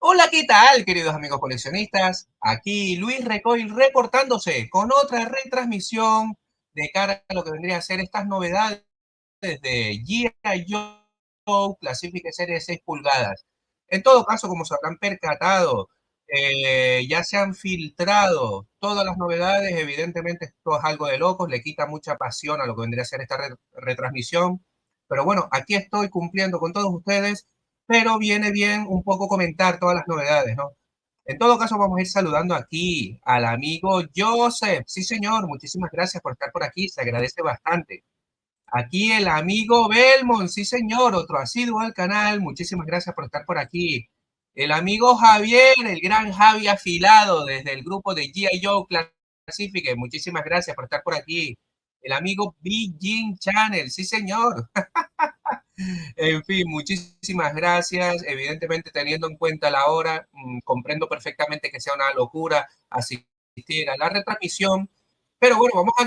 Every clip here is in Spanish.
Hola, ¿qué tal, queridos amigos coleccionistas? Aquí Luis Recoil reportándose con otra retransmisión de cara a lo que vendría a ser estas novedades de G.I. Joe Classific Serie 6 pulgadas. En todo caso, como se habrán percatado, ya se han filtrado todas las novedades. Evidentemente, esto es algo de locos, le quita mucha pasión a lo que vendría a ser esta retransmisión. Pero bueno, aquí estoy cumpliendo con todos ustedes, pero viene bien un poco comentar todas las novedades, ¿no? En todo caso, vamos a ir saludando aquí al amigo Joseph. Sí, señor, muchísimas gracias por estar por aquí, se agradece bastante. Aquí el amigo Belmont, sí señor, otro asiduo al canal, muchísimas gracias por estar por aquí. El amigo Javier, el gran Javi afilado desde el grupo de G.I. Joe Classific, muchísimas gracias por estar por aquí. El amigo Jin Channel, sí señor. En fin, muchísimas gracias. Evidentemente, teniendo en cuenta la hora, comprendo perfectamente que sea una locura asistir a la retransmisión, pero bueno, vamos a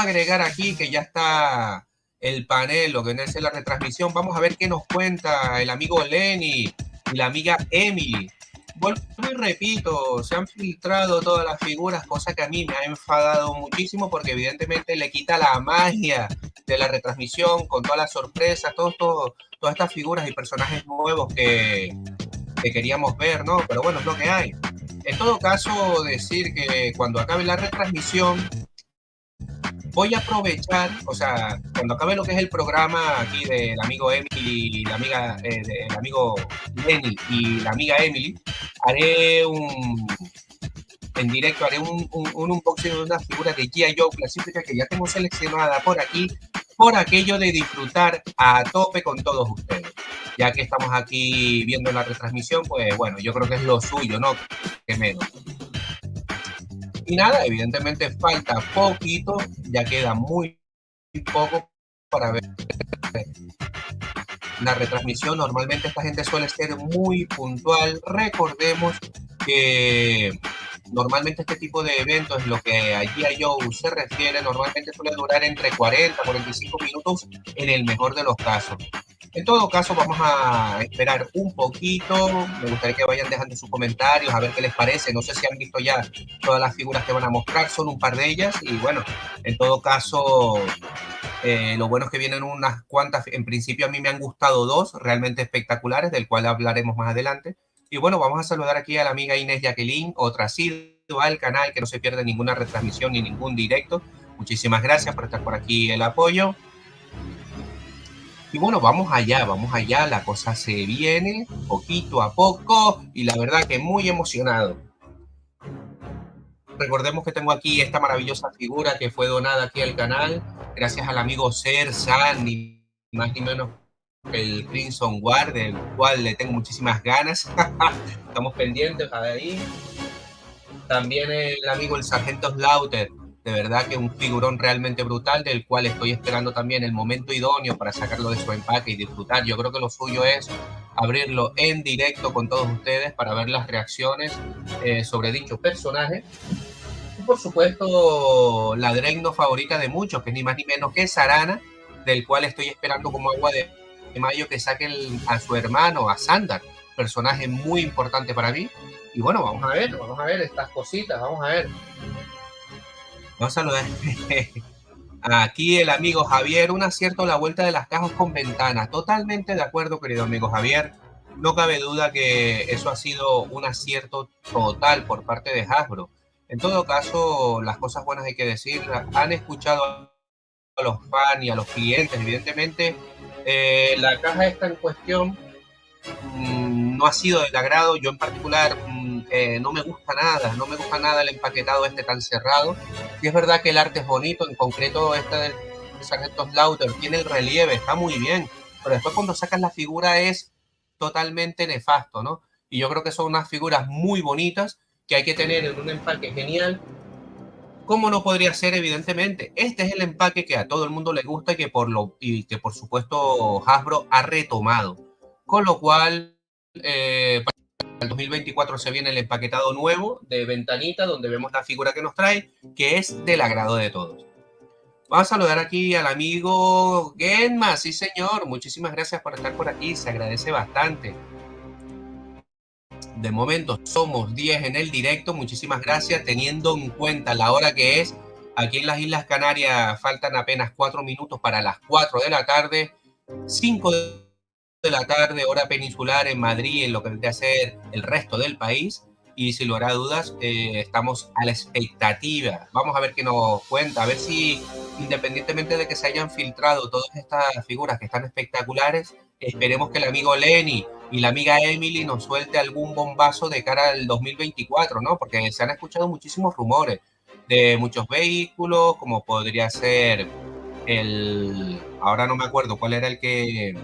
agregar aquí que ya está el panel, lo que viene a ser la retransmisión. Vamos a ver qué nos cuenta el amigo Lenny y la amiga Emily. Vuelvo y repito, se han filtrado todas las figuras, cosa que a mí me ha enfadado muchísimo porque evidentemente le quita la magia de la retransmisión con todas las sorpresas, todas estas figuras y personajes nuevos que queríamos ver, ¿no? Pero bueno, es lo que hay. En todo caso, decir que cuando acabe la retransmisión, voy a aprovechar, o sea, cuando acabe lo que es el programa aquí del amigo Emily, la amiga, del amigo Lenny y la amiga Emily, haré en directo, haré un unboxing de una figura de G.I. Joe Classifica que ya tengo seleccionada por aquí, por aquello de disfrutar a tope con todos ustedes. Ya que estamos aquí viendo la retransmisión, pues bueno, yo creo que es lo suyo, ¿no? Que menos. Y nada, evidentemente falta poquito, ya queda muy poco para ver la retransmisión. Normalmente esta gente suele ser muy puntual. Recordemos que normalmente este tipo de eventos, lo que allí a Joe se refiere, normalmente suele durar entre 40 a 45 minutos en el mejor de los casos. En todo caso, vamos a esperar un poquito. Me gustaría que vayan dejando sus comentarios, a ver qué les parece. No sé si han visto ya todas las figuras que van a mostrar, son un par de ellas. Y bueno, en todo caso, lo bueno es que vienen unas cuantas, en principio a mí me han gustado dos realmente espectaculares, del cual hablaremos más adelante. Y bueno, vamos a saludar aquí a la amiga Inés Jacqueline, otra asidua al canal, que no se pierde ninguna retransmisión ni ningún directo. Muchísimas gracias por estar por aquí, el apoyo. Y bueno, vamos allá, la cosa se viene poquito a poco y la verdad que muy emocionado. Recordemos que tengo aquí esta maravillosa figura que fue donada aquí al canal, gracias al amigo Ser San, ni más ni menos que el Crimson Guard, del cual le tengo muchísimas ganas. Estamos pendientes ahí. También el amigo el Sargento Slaughter, de verdad que un figurón realmente brutal, del cual estoy esperando también el momento idóneo para sacarlo de su empaque y disfrutar. Yo creo que lo suyo es abrirlo en directo con todos ustedes para ver las reacciones sobre dicho personaje. Y por supuesto, la Dreadnought favorita de muchos, que es ni más ni menos que Sarana, del cual estoy esperando como agua de mayo que saquen a su hermano, a Sandar, personaje muy importante para mí. Y bueno, vamos a ver estas cositas, vamos a ver. Vamos a saludar. Aquí el amigo Javier, un acierto a la vuelta de las cajas con ventanas. Totalmente de acuerdo, querido amigo Javier. No cabe duda que eso ha sido un acierto total por parte de Hasbro. En todo caso, las cosas buenas hay que decir. Han escuchado a los fans y a los clientes, evidentemente. La caja esta en cuestión no ha sido del agrado. Yo en particular no me gusta nada, no me gusta nada el empaquetado este tan cerrado. Y es verdad que el arte es bonito, en concreto este del Sargento Slaughter tiene el relieve, está muy bien, pero después cuando sacas la figura es totalmente nefasto, ¿no? Y yo creo que son unas figuras muy bonitas que hay que tener en un empaque genial. ¿Cómo no podría ser, evidentemente? Este es el empaque que a todo el mundo le gusta y que por supuesto Hasbro ha retomado. Con lo cual, para el 2024 se viene el empaquetado nuevo de Ventanita, donde vemos la figura que nos trae, que es del agrado de todos. Vamos a saludar aquí al amigo Genma, sí señor, muchísimas gracias por estar por aquí, se agradece bastante. De momento somos 10 en el directo, muchísimas gracias, teniendo en cuenta la hora que es. Aquí en las Islas Canarias faltan apenas 4 minutos para las 4 de la tarde, 5 de la tarde, hora peninsular en Madrid, en lo que vendría a ser el resto del país. Y sin lugar a dudas, estamos a la expectativa. Vamos a ver qué nos cuenta, a ver si, independientemente de que se hayan filtrado todas estas figuras que están espectaculares, esperemos que el amigo Lenny y la amiga Emily nos suelte algún bombazo de cara al 2024, ¿no? Porque se han escuchado muchísimos rumores de muchos vehículos, como podría ser ahora no me acuerdo cuál era el que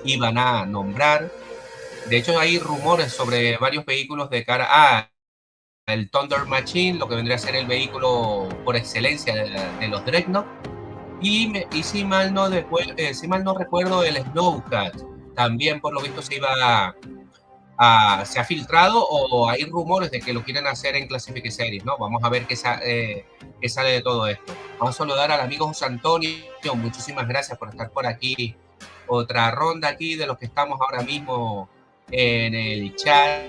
iban a nombrar. De hecho, hay rumores sobre varios vehículos de cara a el Thunder Machine, lo que vendría a ser el vehículo por excelencia de los Dreadnought. Y si mal no recuerdo, el Snowcat también por lo visto se ha filtrado, o hay rumores de que lo quieren hacer en Classific Series, ¿no? Vamos a ver qué sale de todo esto. Vamos a saludar al amigo José Antonio, muchísimas gracias por estar por aquí. Otra ronda aquí de los que estamos ahora mismo en el chat.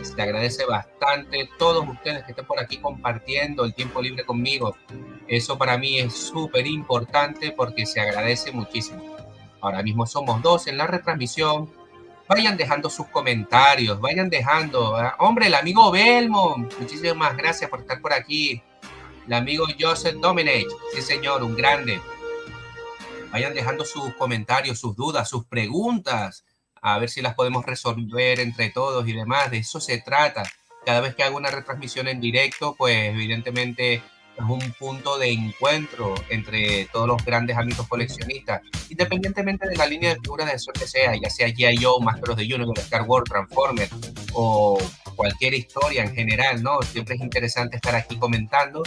Se agradece bastante todos ustedes que estén por aquí compartiendo el tiempo libre conmigo. Eso para mí es súper importante porque se agradece muchísimo. Ahora mismo somos 2 en la retransmisión. Vayan dejando sus comentarios, vayan dejando. Hombre, el amigo Belmont, muchísimas gracias por estar por aquí. El amigo Joseph Domenech, sí señor, un grande. Vayan dejando sus comentarios, sus dudas, sus preguntas, a ver si las podemos resolver entre todos y demás. De eso se trata. Cada vez que hago una retransmisión en directo, pues evidentemente es un punto de encuentro entre todos los grandes amigos coleccionistas, independientemente de la línea de figuras de acción que sea, ya sea G.I. Joe, Masters of the Universe, Star Wars, Transformers o cualquier historia en general, ¿no? Siempre es interesante estar aquí comentando.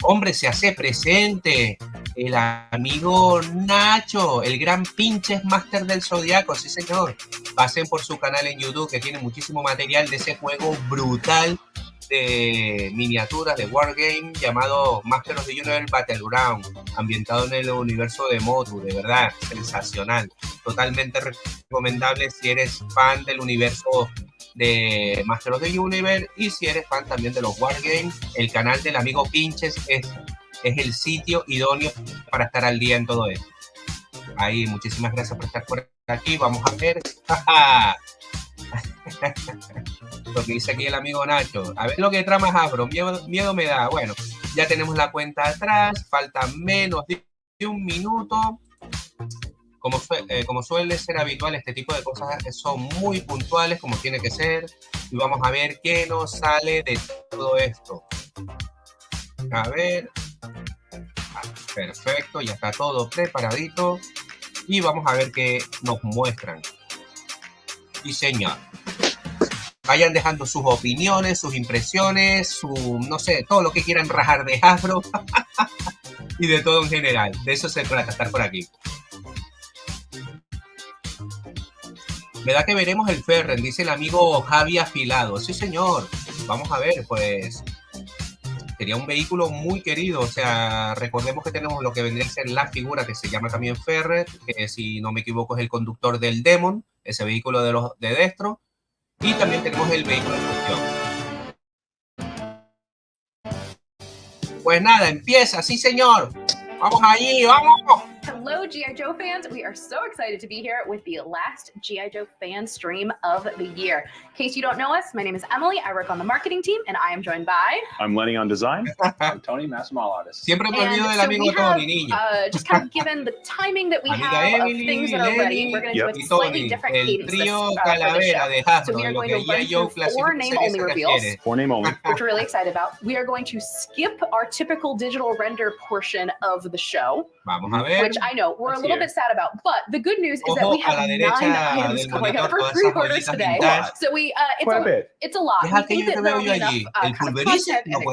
Hombre, se hace presente el amigo Nacho, el gran pinches Master del Zodiaco, sí señor. Pasen por su canal en YouTube, que tiene muchísimo material de ese juego brutal de miniaturas de Wargame llamado Master of the Universe Battleground, ambientado en el universo de Motu. De verdad, sensacional, totalmente recomendable si eres fan del universo de Master of the Universe, y si eres fan también de los Wargames, el canal del amigo Pinches es el sitio idóneo para estar al día en todo esto. Ahí, muchísimas gracias por estar por aquí. Vamos a ver lo que dice aquí el amigo Nacho. A ver lo que trama Afro. Miedo me da. Bueno, ya tenemos la cuenta atrás. Falta menos de un minuto. Como suele ser habitual, este tipo de cosas son muy puntuales, como tiene que ser. Y vamos a ver qué nos sale de todo esto. A ver. Perfecto, ya está todo preparadito. Y vamos a ver qué nos muestran. Sí, señor. Vayan dejando sus opiniones, sus impresiones, no sé, todo lo que quieran rajar de Hasbro y de todo en general. De eso se trata, estar por aquí. Me da que veremos el Ferren, dice el amigo Javi Afilado. Sí, señor. Vamos a ver, pues sería un vehículo muy querido. O sea, recordemos que tenemos lo que vendría a ser la figura que se llama también Ferret, que si no me equivoco es el conductor del Demon, ese vehículo de Destro. Y también tenemos el vehículo en cuestión. Pues nada, empieza, sí señor. Vamos allí, vamos. Hello, G.I. Joe fans. We are so excited to be here with the last G.I. Joe fan stream of the year. In case you don't know us, my name is Emily. I work on the marketing team, and I am joined by... I'm Lenny on design. I'm Tony, Master Model Artist. Siempre me olvido del amigo Tony, niño. Just kind of given the timing that we have of things that are ready, we're going to do a slightly different cadence this, for the show. So we are going to run through 4 name-only reveals, 4 name only, which we're really excited about. We are going to skip our typical digital render portion of the show, Vamos a ver. which I know we're a little bit sad about, but the good news is that we have 9 items coming up for pre-orders today. So we, it's a lot. We think that there will be enough kind of content and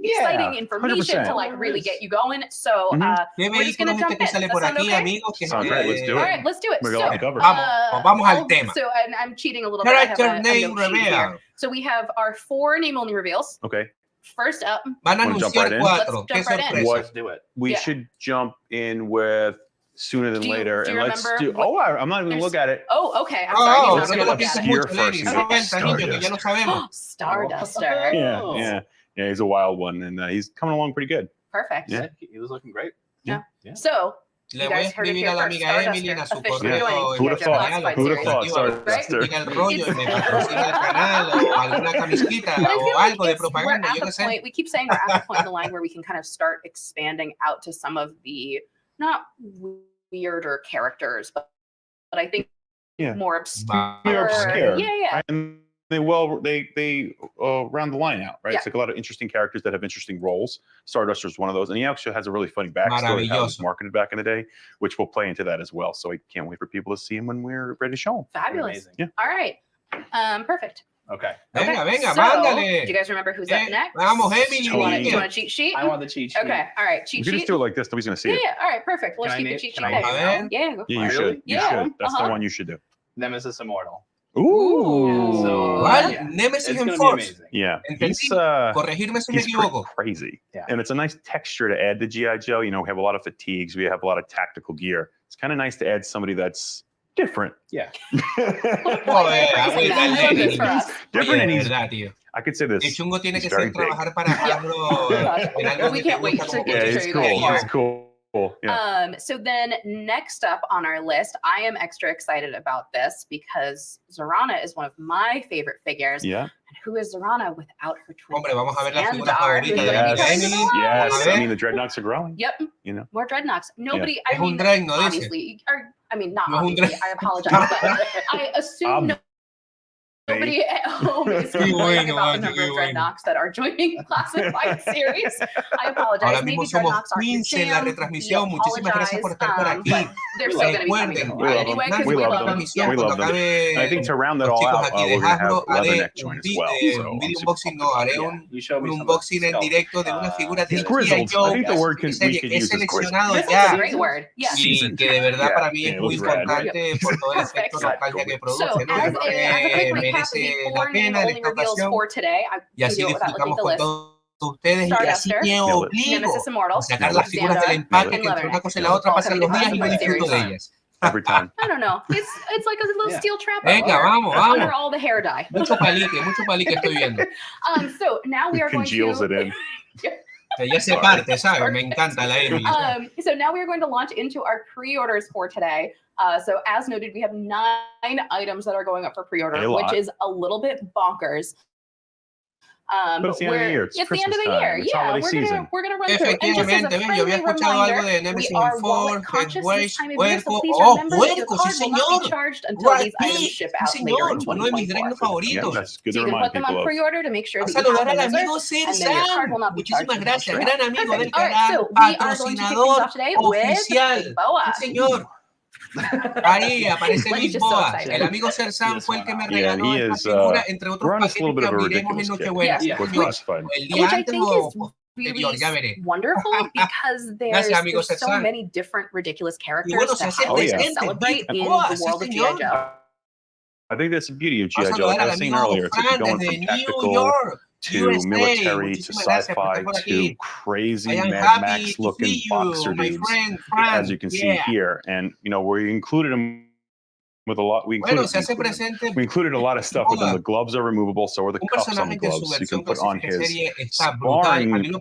exciting information to like really get you going. So we're just going to jump in. Sound okay? Sounds great. Let's do it. All right, let's do it. Vamos al tema. So and I'm cheating a little bit. I have a name note sheet reveal. here. So we have our 4 name-only reveals. Okay. first up. Van a anunciar 4. Qué sorpresa. Let's do it. We should jump in with Sooner Than Later, and let's do. I'm not even gonna look at it. Oh, okay. I'm sorry. Let's get obscure first. Starduster. Yeah. He's a wild one, and he's coming along pretty good. Perfect. Yeah, he was looking great. Yeah. So. Le voy a escribir a la amiga Emily a su correo. Who'd have thought? Starduster. El rollo y me patrocina el canal o alguna camisita o algo de propaganda. Yo no sé. We keep saying we're at the point in the line where we can kind of start expanding out to some of the not weirder characters, but I think more obscure. Yeah. And they round the line out, right? Yeah. It's like a lot of interesting characters that have interesting roles. Starduster is one of those, and he actually has a really funny backstory how he was marketed back in the day, which will play into that as well. So I can't wait for people to see him when we're ready to show him. Fabulous. Yeah. All right. Perfect. Okay. Venga, so, mándale. Do you guys remember who's up next? Vamos, Emily. You want a cheat sheet? I want the cheat sheet. Okay. All right. Cheat sheet. You can just do it like this. Nobody's going to see it. Yeah. All right. Perfect. Let's keep the cheat sheet there. Yeah. Yeah, you should. You should. That's the one you should do. Nemesis Immortal. Ooh. ¿Cuál? Nemesis Enforce. Yeah. He's corregirme si me equivoco. Crazy. Yeah. And it's a nice texture to add to G.I. Joe. You know, we have a lot of fatigues. We have a lot of tactical gear. It's kind of nice to add somebody that's different. Yeah. Different and he's I could say this. El chungo tiene que ser trabajar para algo. We can't wait to show you guys. It's cool. Yeah. So then next up on our list, I am extra excited about this because Zorana is one of my favorite figures. Yeah. And who is Zorana without her twin? Hombre, vamos a ver la figura favorita de Emily. Yes. I mean, the dreadnoughts are growing. Yep. You know. More dreadnoughts. Nobody, I mean, obviously, not obviously, I apologize, but I assume nobody at home is complaining about the number of dreadnoughts that are joining the Classified series. I apologize. Ahora mismo somos 15 en la retransmisión. Muchísimas gracias por estar por aquí. Recuerden, we love them. I think to round that all out, we're going to have Leatherneck join as well. Un video unboxing, haré un unboxing en directo de una figura de G.I. Joe. I think the word we can use is seleccionado ya. Y que de verdad para mí es muy importante por todo el efecto nostalgia que produce. Merece la pena en esta ocasión. Y así disfrutamos con todos ustedes y así me obligo a sacar las figuras del empaque que entre una cosa y la otra pasan los días y no disfruto de ellas. Every time. I don't know. It's like a little steel trap. Venga, vamos. Under all the hair dye. Mucho palique estoy viendo. So now we are going to... Ella se parte, ¿sabes? Me encanta la Emily. So now we are going to launch into our pre-orders for today. So as noted, we have 9 items that are going up for pre-order, which is a little bit bonkers. But it's the end of the year. It's the end of the year. Yeah, we're gonna run through. And just as a friendly reminder, we are wallet conscious this time of year, so please remember that your card will not be charged until these items ship out later in 2024. Yeah, that's good so to you can put them on pre-order to make sure that you have them reserved, and then your card will not be charged. Muchísimas gracias, gran amigo del canal, so we are going to kick things off today with Boa. Señor. Ahí aparece Big Boa. El amigo Sersan fue el que me regaló esta figura, entre otros paquetes que abriremos en Nochebuena. El día antes o posterior, ya veré. Wonderful because there's so many different ridiculous characters to celebrate in the world of G.I. Joe. I think that's the beauty of G.I. Joe. Like I was saying earlier, it's like going from tactical to military to sci-fi to crazy Mad Max looking boxer dudes, as you can see here. And you know, we included them with a lot. We included a lot of stuff with them. The gloves are removable, so are the cuffs on the gloves. You can put on his sparring ripped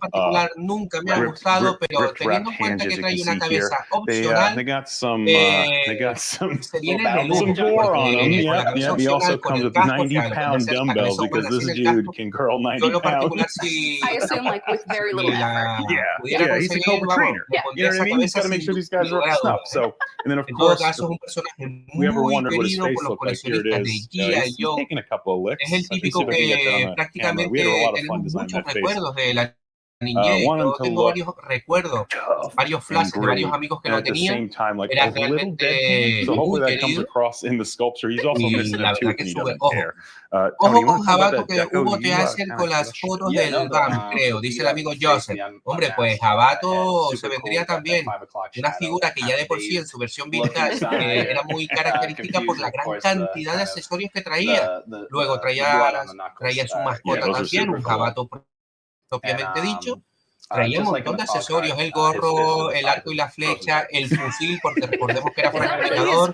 wrap hands, as you can see here. They got some gore on them. Yeah. He also comes with 90-pound dumbbells because this dude can curl 90 pounds. I assume like with very little effort. Yeah, he's a Cobra trainer. You know what I mean? He's got to make sure these guys are up to snuff. So, and then of course, we ever wondered what his face looked like. Here it is. He's taking a couple of licks. Es el típico que prácticamente tenemos muchos recuerdos de la niñez. Yo tengo varios recuerdos, varios flashes de varios amigos que lo tenían. Era realmente muy querido. Y la verdad que sube. Ojo con Jabato, que Hugo te hace con las fotos del BAM, creo, dice el amigo Joseph. Hombre, pues Jabato se vendría también. Una figura que ya de por sí en su versión vintage era muy característica por la gran cantidad de accesorios que traía. Luego traía su mascota también, un Jabato propiamente dicho. Traía un montón de accesorios, el gorro, el arco y la flecha, el fusil, porque recordemos que era francotirador,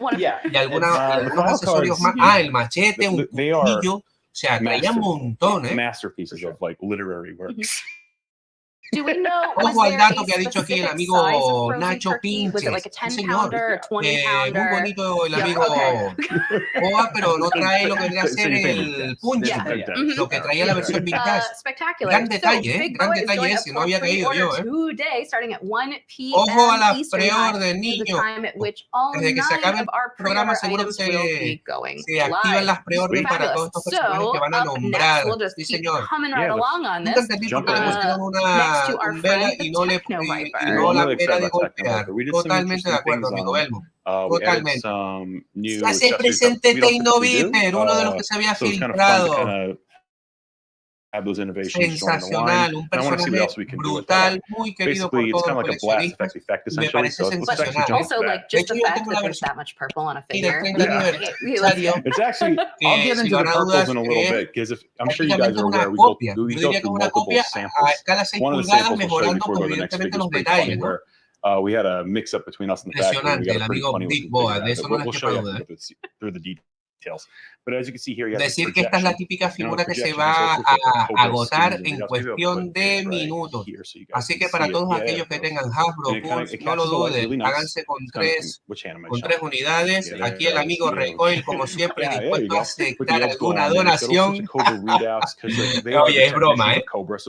y algunos accesorios más. El machete, un cuchillo. O sea, traía un montón, Masterpieces of like literary works. Ojo al dato que ha dicho aquí el amigo Nacho Pinches. Sí, señor. Muy bonito el amigo Boa, pero no trae lo que vendría a ser el punch. Lo que traía la versión vintage. Gran detalle, gran detalle ese. No había caído yo, Ojo a la preorden, niño. Desde que se acabe el programa seguro que se activan las preorden para todos estos personajes que van a nombrar. Sí, señor. Nunca entendí por qué le pusieron una vela y no la pera de golpear. Totalmente de acuerdo, amigo Belmo. Totalmente. Se hace presente Tecnoviper, uno de los que se había filtrado. Sensacional, un personaje brutal, muy querido por todos los coleccionistas. Me parece sensacional. De hecho, yo tengo la versión de 30 aniversario. I'll get into the purples in a little bit, because I'm sure you guys are aware, we go through multiple samples. A escala 6 One of the pulgadas, samples we'll show you mejorando before we go to the next evidentemente figure is los pretty detalles, funny, ¿no? where we had a mix-up between us and the factory. We got a pretty funny Big looking Boa, figure de eso out, no but les we'll quepa show you duda. through the details. But as you can see here, you have Decir que esta es la típica figura que se va a agotar en cuestión de minutos. Así que para todos aquellos que tengan Hasbro Pulse, no lo duden, háganse con tres unidades. Aquí el amigo Recoil, como siempre, dispuesto a aceptar alguna donación. Oye, es broma, ¿eh?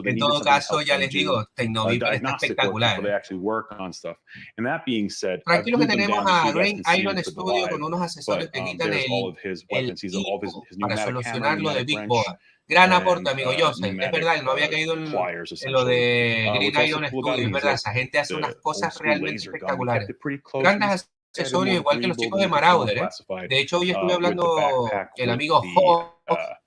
En todo caso, ya les digo, Tecnoviper está espectacular. Tranquilo que tenemos a Green Iron Studio con unos accesorios que quitan el para solucionar lo de Big Boa. Gran aporte, amigo Joseph. Es verdad, él no había caído en lo de Green Iron Studio. Es verdad, esa gente hace unas cosas realmente espectaculares. Grandes accesorios, igual que los chicos de Marauder. De hecho, hoy estuve hablando el amigo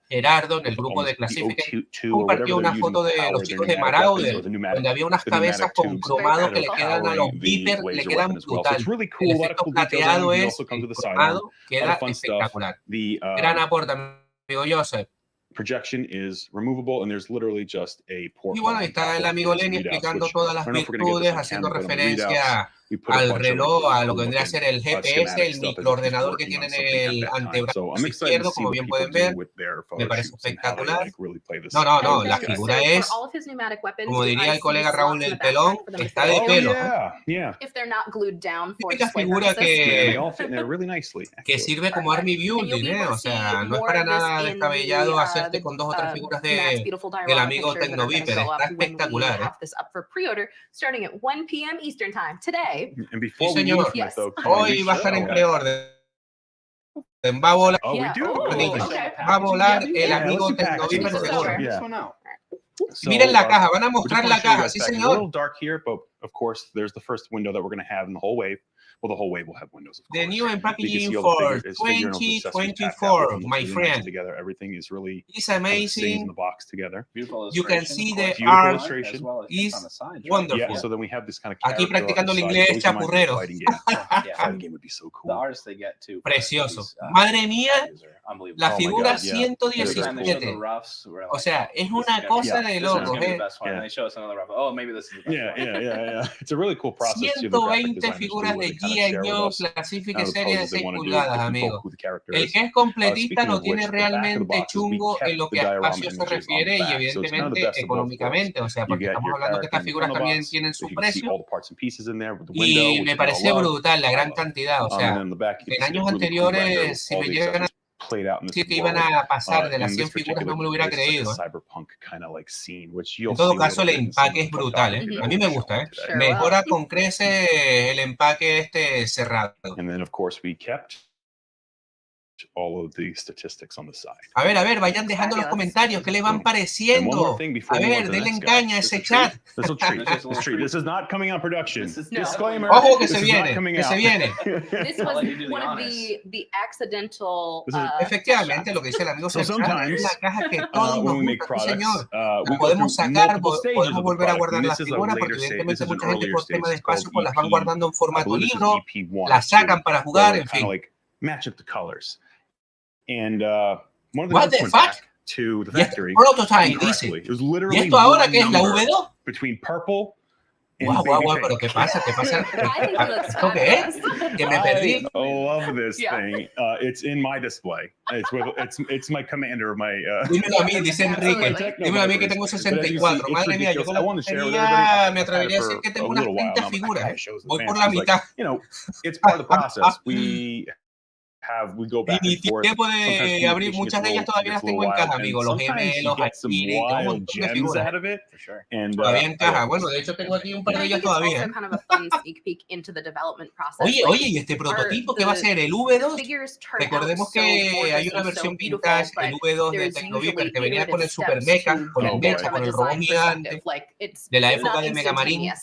Gerardo en el grupo de Classification. Compartió una foto de los chicos de Marauder, donde había unas cabezas con cromado que le quedan a los Viper, le quedan brutal. El efecto plateado es cromado, queda espectacular. Gran aporte, amigo Joseph. Projection is removable, and there's literally just a port. Y bueno, ahí está el amigo Lenny explicando todas las virtudes, haciendo referencia al reloj, a lo que vendría a ser el GPS, el microordenador que tiene en el antebrazo izquierdo, como bien pueden ver. Me parece espectacular. No, la figura es, como diría el colega Raúl del Pelón, está de pelo. Típica figura que sirve como army building, o sea, no es para nada descabellado hacerte con 2 o 3 figuras del amigo Tecnoviper, está espectacular. Sí, señor. Hoy va a estar en preorden. Va a volar, va a volar el amigo Tecnoviper seguro. Miren la caja, van a mostrar la caja, sí señor. Of course, there's the first window that we're going to have in the whole wave. Well, the whole wave will have windows. The new packaging for 2024, my friend. Together, everything is really it's amazing. In the box together. You can see the art is wonderful. Yeah, so then we have this kind of aquí practicando el inglés chapurrero. Precioso. Madre mía, la figura 117. O sea, es una cosa de loco. Yeah. It's a really cool process. 120 figuras de G.I. Joe Classific serie de 6 pulgadas, amigo. El que es completista lo tiene realmente chungo en lo que a espacio se refiere y evidentemente económicamente, o sea, porque estamos hablando que estas figuras también tienen su precio y me parece brutal la gran cantidad, o sea, en años anteriores si me llegan a decir que iban a pasar de las 100 figuras no me lo hubiera creído. En todo caso el empaque es brutal, a mí me gusta, mejora con creces el empaque cerrado. All of the statistics on the side. A ver, vayan dejando los comentarios, ¿qué les van pareciendo? A ver, denle caña a ese chat. This is not coming on production. Disclaimer. Ojo que se viene, que se viene. This was one of the accidental. Efectivamente, lo que dice el amigo César, es una caja que todos nos gusta, sí, señor. La podemos sacar, podemos volver a guardar las figuras, porque evidentemente mucha gente por tema de espacio pues las van guardando en formato libro, las sacan para jugar, en fin. Match up the colors. And one of the What the fuck? to the factory. Prototype, dice. It was literally ¿Y esto ahora qué es la V2? Between purple. Wow, pero ¿qué pasa? ¿Esto qué es? Que me perdí. I love this thing. It's in my display. It's my commander of my. Dímelo a mí, dice Enrique. Dímelo a mí que tengo 64. Madre mía, yo con la tontería me atrevería a decir que tengo unas 30 figuras. Voy por la mitad. You know, it's part of the process. We go back y mi tiempo de abrir muchas de ellas todavía las tengo en caja, amigo. Los gemelos, Akiri, tengo un montón de figuras. Todavía en caja. Bueno, de hecho tengo aquí un par de ellas todavía. Oye, ¿y este prototipo qué va a ser? ¿El V2? Recordemos que hay una versión vintage, el V2 de Tecnoviper, que venía con el Super Mecha, con el Mecha, con el robot gigante de la época de Mega Marine.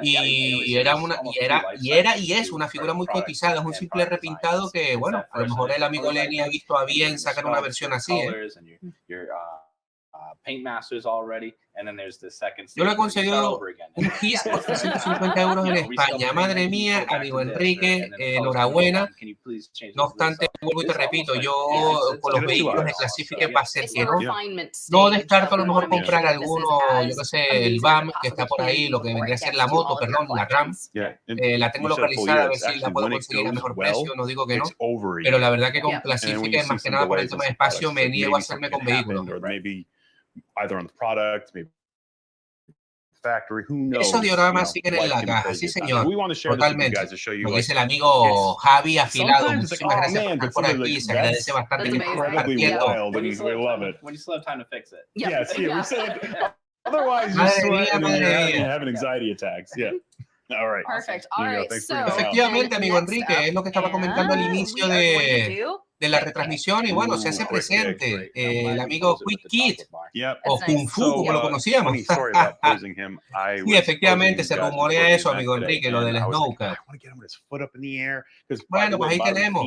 Y es una figura muy cotizada, es un simple repintado que, bueno, a lo mejor el amigo Lenny ha visto a bien sacar una versión así, Yo lo he conseguido un kit por 350 euros en España. Madre mía, amigo Enrique, enhorabuena. No obstante, vuelvo y te repito, yo con los vehículos de Classifique va a ser que no descarto a lo mejor comprar alguno, yo qué sé, el BAM que está por ahí, lo que vendría a ser la moto, perdón, la RAM. La tengo localizada, a ver si la puedo conseguir a mejor precio, no digo que no. Pero la verdad que con Classifique, más que nada por el tema de espacio, me niego a hacerme con vehículos. Either on the product, maybe factory, who knows? Esos dioramas siguen en la caja, sí señor, totalmente. Lo dice el amigo Javi Afilado, muchísimas gracias por estar por aquí, se agradece bastante que estés compartiendo. Otherwise, you're having anxiety attacks. Yeah. All right. Perfect. All right. Efectivamente, amigo Enrique, es lo que estaba comentando al inicio de la retransmisión y bueno, se hace presente el amigo Quick Kid o Kung Fu, como lo conocíamos. Y efectivamente se rumorea eso, amigo Enrique, lo del Snowcat. Bueno, pues ahí tenemos.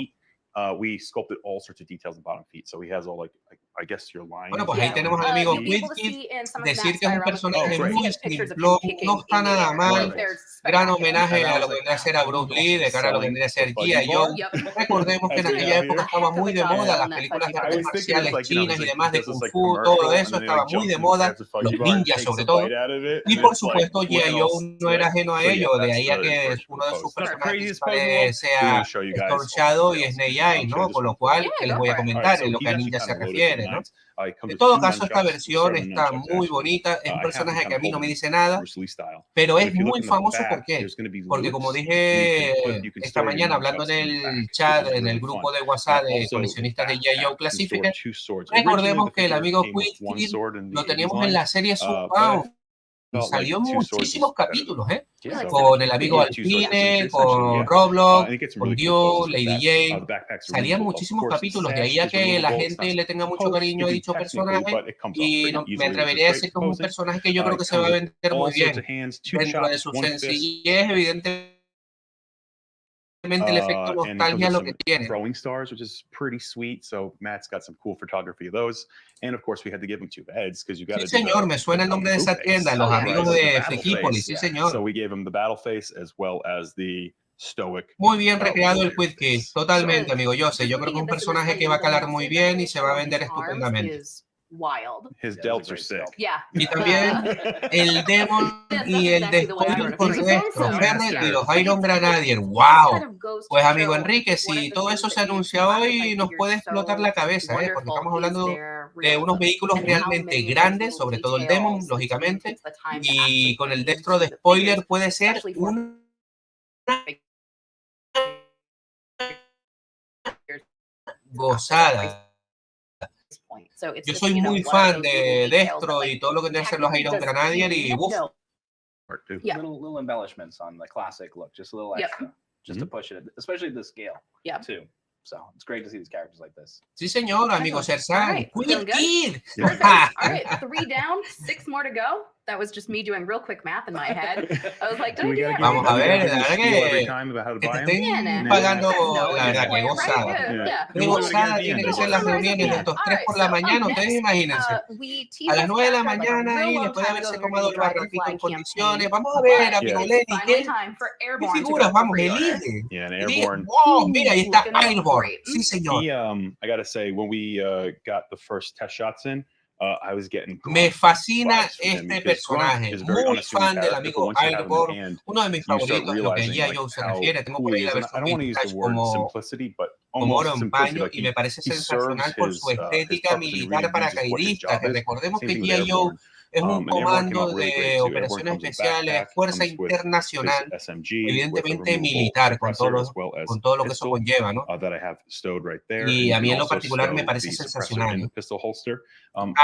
We sculpted all sorts of details in bottom feet, so he has all I guess your line. Bueno, pues ahí tenemos al amigo Quick Kid, decir que es un personaje muy simplón, no está nada mal, gran homenaje a lo que vendría a ser a Bruce Lee, de cara a lo que vendría a ser G.I. Joe. Recordemos que en aquella época estaba muy de moda las películas de artes marciales chinas y demás de Kung Fu, todo eso estaba muy de moda, los ninjas sobre todo, y por supuesto G.I. Joe no era ajeno a ello, de ahí a que uno de sus personajes sea Storm Shadow y Snake Eyes, ¿no? Con lo cual, que les voy a comentar en lo que a ninja se refiere, ¿no? En todo caso, esta versión está muy bonita, es un personaje que a mí no me dice nada, pero es muy famoso, ¿por qué? Porque como dije esta mañana hablando en el chat, en el grupo de WhatsApp de coleccionistas de G.I. Joe Classifique, recordemos que el amigo Quick Kid lo teníamos en la serie Sunbound. Salió muchísimos capítulos, con el amigo Alpine, con Roblox, con Dio, Lady Jane. Salían muchísimos capítulos, de ahí a que la gente le tenga mucho cariño a dicho personaje. Y me atrevería a decir que es un personaje que yo creo que se va a vender muy bien. Dentro de su sencillez, evidentemente. El efecto nostalgia lo que tiene. Throwing stars, which is pretty sweet. So Matt's got some cool photography of those, and of course we had to give him 2 beds because you got to. Sí, señor, me suena el nombre de esa tienda, los amigos de Frikipolis, sí, señor. So we gave him the battle face as well as the stoic. Muy bien recreado el Quick Kid, totalmente, amigo Jose. Yo creo que es un personaje que va a calar muy bien y se va a vender estupendamente. His delts are sick. Y también el Demon y el Despoiler por dentro, Ferret y los Iron Grenadier. ¡Wow! Pues amigo Enrique, si todo eso se anuncia hoy, nos puede explotar la cabeza, porque estamos hablando de unos vehículos realmente grandes, sobre todo el Demon, lógicamente, y con el Destro de Spoiler puede ser una gozada. Yo soy muy fan de Destro y todo lo que deben ser los Iron Grenadier y ¡buf! Little embellishments on the classic look, just a little extra, just to push it, especially the scale, too. So it's great to see these characters like this. Sí, señor, amigo Sersan. Quick Kid. All right, 3 down, 6 more to go. That was just me doing real quick math in my head. I was like, vamos a ver, la verdad que te estén pagando, la verdad que gozada. Qué gozada tiene que ser las reuniones de estos 3 por la mañana, ustedes imagínense. A las 9 de la mañana y después de haberse tomado el barranquito en condiciones. Vamos a ver, amigo Lenny, ¿qué figuras? Vamos, elige. Wow, mira, ahí está Airborne. Sí, señor. I gotta say, when we got the first test shots in, I was getting me fascina este personaje, muy fan del amigo Airborne, uno de mis favoritos en lo que G.I. Joe se refiere. Tengo por ahí la versión vintage como oro en paño y me parece sensacional por su estética militar paracaidista, que recordemos que G.I. Joe es un comando de operaciones especiales, fuerza internacional, evidentemente militar, con todo lo que eso conlleva, ¿no? Y a mí en lo particular me parece sensacional.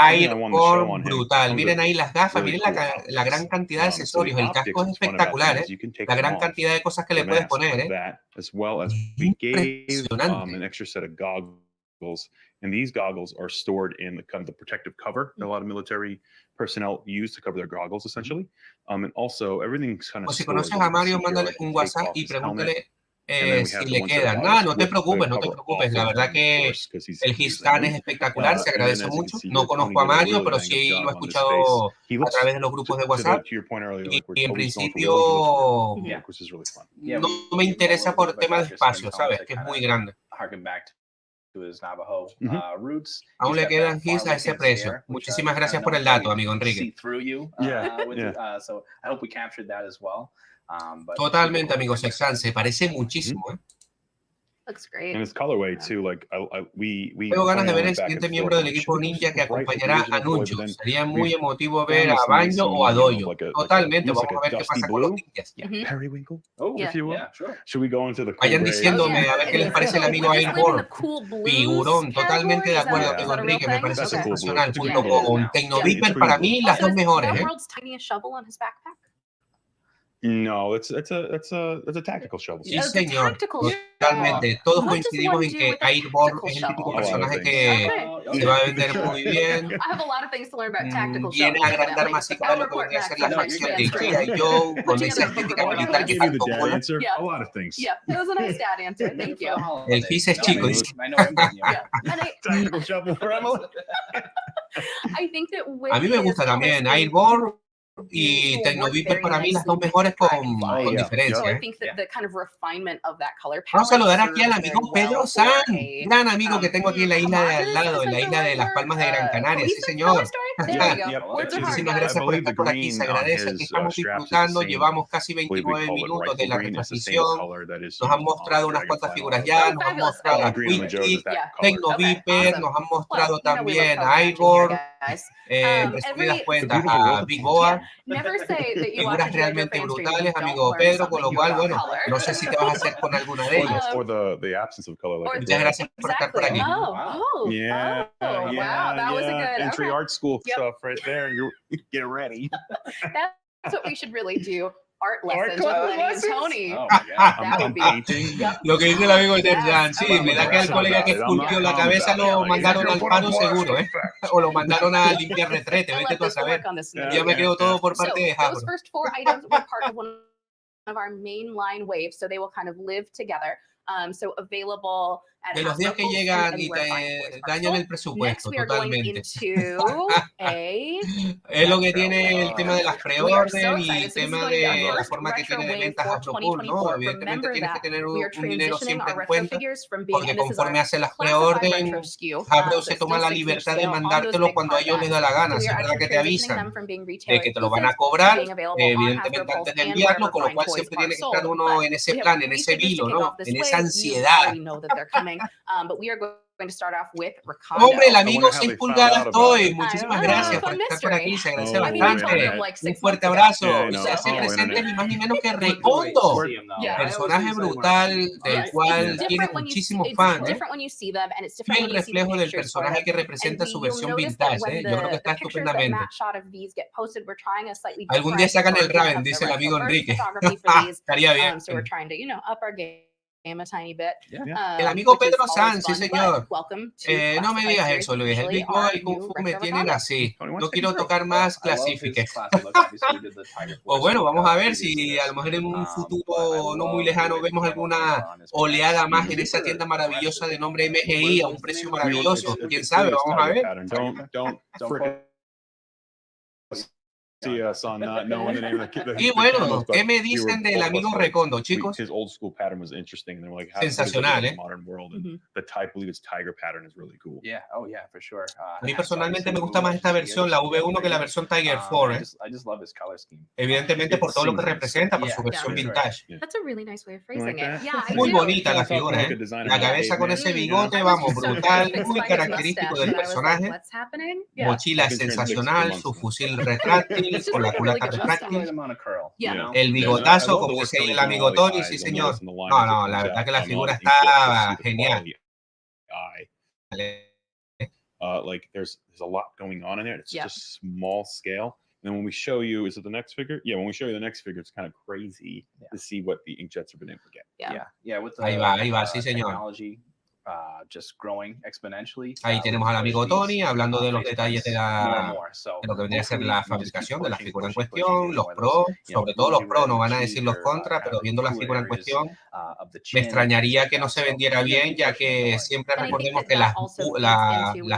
Airborne, brutal. Miren ahí las gafas, miren la gran cantidad de accesorios. El casco es espectacular, ¿eh? La gran cantidad de cosas que le puedes poner, ¿eh? Impresionante. And these goggles are stored in the kind of the protective cover that a lot of military personnel use to cover their goggles, essentially. And also everything's kind of. O si conoces a Mario, mándale un WhatsApp y pregúntale si le quedan. No te preocupes, no te preocupes. La verdad que el His-Can es espectacular, se agradece mucho. No conozco a Mario, pero sí lo he escuchado a través de los grupos de WhatsApp. Y en principio no me interesa por tema de espacio, ¿sabes? Que es muy grande. Aún le quedan His a ese precio. Muchísimas gracias por el dato, amigo Enrique. Totalmente, amigo Sexan, se parece muchísimo, ¿eh? Looks great. And its colorway too, like Tengo ganas de ver el siguiente miembro del equipo ninja que acompañará a Nuncho. Sería muy emotivo ver a Banjo o a Dojo. Totalmente, vamos a ver qué pasa con los ninjas. Periwinkle, if you will. Should we go into the Vayan diciéndome a ver qué les parece el amigo Airborne. Figurón, totalmente de acuerdo con Enrique, me parece sensacional. Junto con Techno Viper, para mí las dos mejores, ¿eh? No, it's a tactical shovel. Sí, señor. Totalmente. Todos coincidimos en que Airborne es el típico personaje que se va a vender muy bien. Viene a agrandar más de lo que vendría a ser la facción de G.I. Joe con esa estética militar que tanto mola. A lot of things. Yeah, it was a nice dad answer. Thank you. El Fizz es chico, dice. Tactical shovel for Emily. A mí me gusta también Airborne y Techno Viper, para mí las dos mejores con diferencia. Vamos a saludar aquí al amigo Pedro San, gran amigo que tengo aquí en la isla de al lado, en la isla de Las Palmas de Gran Canaria. Sí, señor. Muchísimas gracias por estar por aquí, se agradece que estamos disfrutando. Llevamos casi 29 minutos de la retransmisión. Nos han mostrado unas cuantas figuras ya, nos han mostrado a Quickie, Techno Viper, nos han mostrado también a Igor. En resumidas cuentas, a Big Boa, figuras realmente brutales, amigo Pedro, con lo cual, bueno, no sé si te vas a hacer con alguna de ellas. Muchas gracias por estar por aquí. Entry art school stuff right there. You get ready. That's what we should really do. Art lessons with Lenny and Tony. Lo que dice el amigo Terjan, sí, me da que al colega que esculpió la cabeza lo mandaron al paro seguro, ¿eh? O lo mandaron a limpiar retrete, vete tú a saber. Yo me quedo todo por parte de Hasbro. Those first 4 items were part of one of our main line waves, so they will kind of live together. So available at de los días que llegan y te dañan el presupuesto totalmente. Es lo que tiene el tema de las pre-order y el tema de la forma que tiene de ventas Hasbro Pulse, ¿no? Evidentemente tienes que tener un dinero siempre en cuenta, porque conforme hacen las pre-order, Hasbro se toma la libertad de mandártelo cuando a ellos les da la gana. Si es verdad que te avisan de que te lo van a cobrar, evidentemente antes de enviarlo, con lo cual siempre tiene que estar uno en ese plan, en ese vilo, ¿no? En esa ansiedad. Hombre, el amigo 6 pulgadas hoy. Muchísimas gracias por estar por aquí. Se agradece bastante. Un fuerte abrazo. Y se hace presente ni más ni menos que Recondo. Personaje brutal del cual tiene muchísimos fans. El reflejo del personaje que representa su versión vintage. Yo creo que está estupendamente. Algún día sacan el Raven, dice el amigo Enrique. Estaría bien. a tiny bit. El amigo Pedro Sanz, sí señor. No me digas eso, Luis. El Big Boy y Kung Fu me tienen así. No quiero tocar más Classifique. Pues bueno, vamos a ver si a lo mejor en un futuro no muy lejano vemos alguna oleada más en esa tienda maravillosa de nombre MGI a un precio maravilloso. ¿Quién sabe? Vamos a ver. Y bueno, ¿qué me dicen del amigo Recondo, chicos? Sensacional, ¿eh? A mí personalmente me gusta más esta versión, la V1, que la versión Tiger 4, ¿eh? Evidentemente por todo lo que representa, por su versión vintage. Muy bonita la figura, ¿eh? La cabeza con ese bigote, vamos, brutal, muy característico del personaje. Mochila sensacional, su fusil retráctil, con la culata retráctil. El bigotazo, como dice ahí el amigo Tony, sí señor. No, la verdad que la figura está genial. Like there's a lot going on in there. It's just small scale. And then when we show you, is it the next figure? Yeah, when we show you the next figure, it's kind of crazy to see what the inkjets have been able to get. With the, ahí va, sí señor. Just growing exponentially. Ahí tenemos al amigo Tony hablando de los detalles de lo que vendría a ser la fabricación de la figura en cuestión, los pros, sobre todo los pros, no van a decir los contras, pero viendo la figura en cuestión, me extrañaría que no se vendiera bien, ya que siempre recordemos que las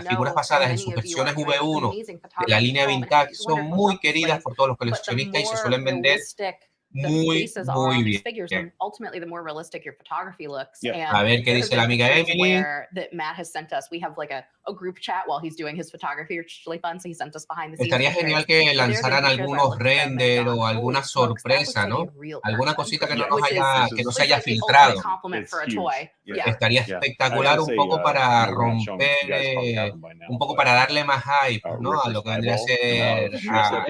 figuras basadas en sus versiones V1 de la línea vintage son muy queridas por todos los coleccionistas y se suelen vender muy bien. A ver qué dice la amiga Emily. Estaría genial que lanzaran algunos render o alguna sorpresa, ¿no? Alguna cosita que no se haya filtrado. Estaría espectacular un poco para romper, un poco para darle más hype, ¿no? A lo que vendría a ser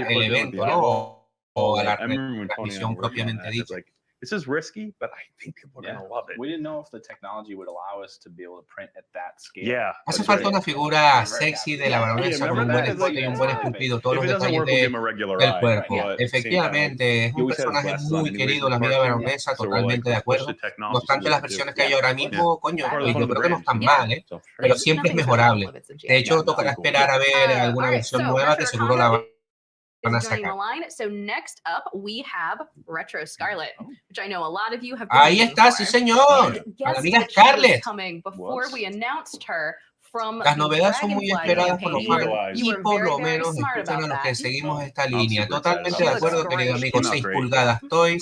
el evento, ¿no? O a la transmisión propiamente dicha. This is risky, but I think people are going to love it. We didn't know if the technology would allow us to be able to print at that scale. Hace falta una figura sexy de la baronesa con un buen escote y un buen esculpido, todos los detalles del cuerpo. Efectivamente, es un personaje muy querido, la amiga baronesa, totalmente de acuerdo. No obstante, las versiones que hay ahora mismo, coño, yo creo que no están mal, ¿eh? Pero siempre es mejorable. De hecho, tocará esperar a ver alguna versión nueva que seguro la van a sacar. Ahí está, sí señor, a la amiga Scarlett. Las novedades son muy esperadas por los fans y por lo menos escuchan a los que seguimos esta línea. Totalmente de acuerdo, querido amigo. 6 pulgadas Toys.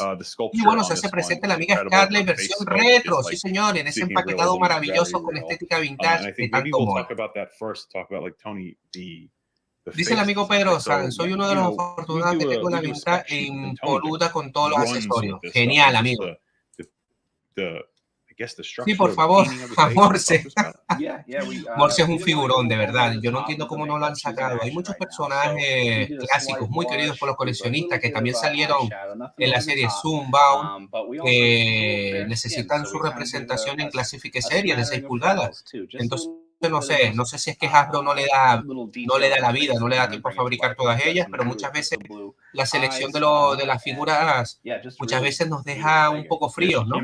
Y bueno, se hace presente la amiga Scarlett versión retro, sí señor, en ese empaquetado maravilloso con estética vintage que tanto mola. Dice el amigo Pedro Sanz, soy uno de los afortunados que tengo la vista impoluta con todos los accesorios. Genial, amigo. Sí, por favor, a Morse. Morse es un figurón, de verdad. Yo no entiendo cómo no lo han sacado. Hay muchos personajes clásicos muy queridos por los coleccionistas que también salieron en la serie Zoombound, que necesitan su representación en Classifique Series de 6 pulgadas. Entonces, no sé si es que Hasbro no le da la vida, no le da tiempo a fabricar todas ellas, pero muchas veces la selección de las figuras muchas veces nos deja un poco fríos, ¿no?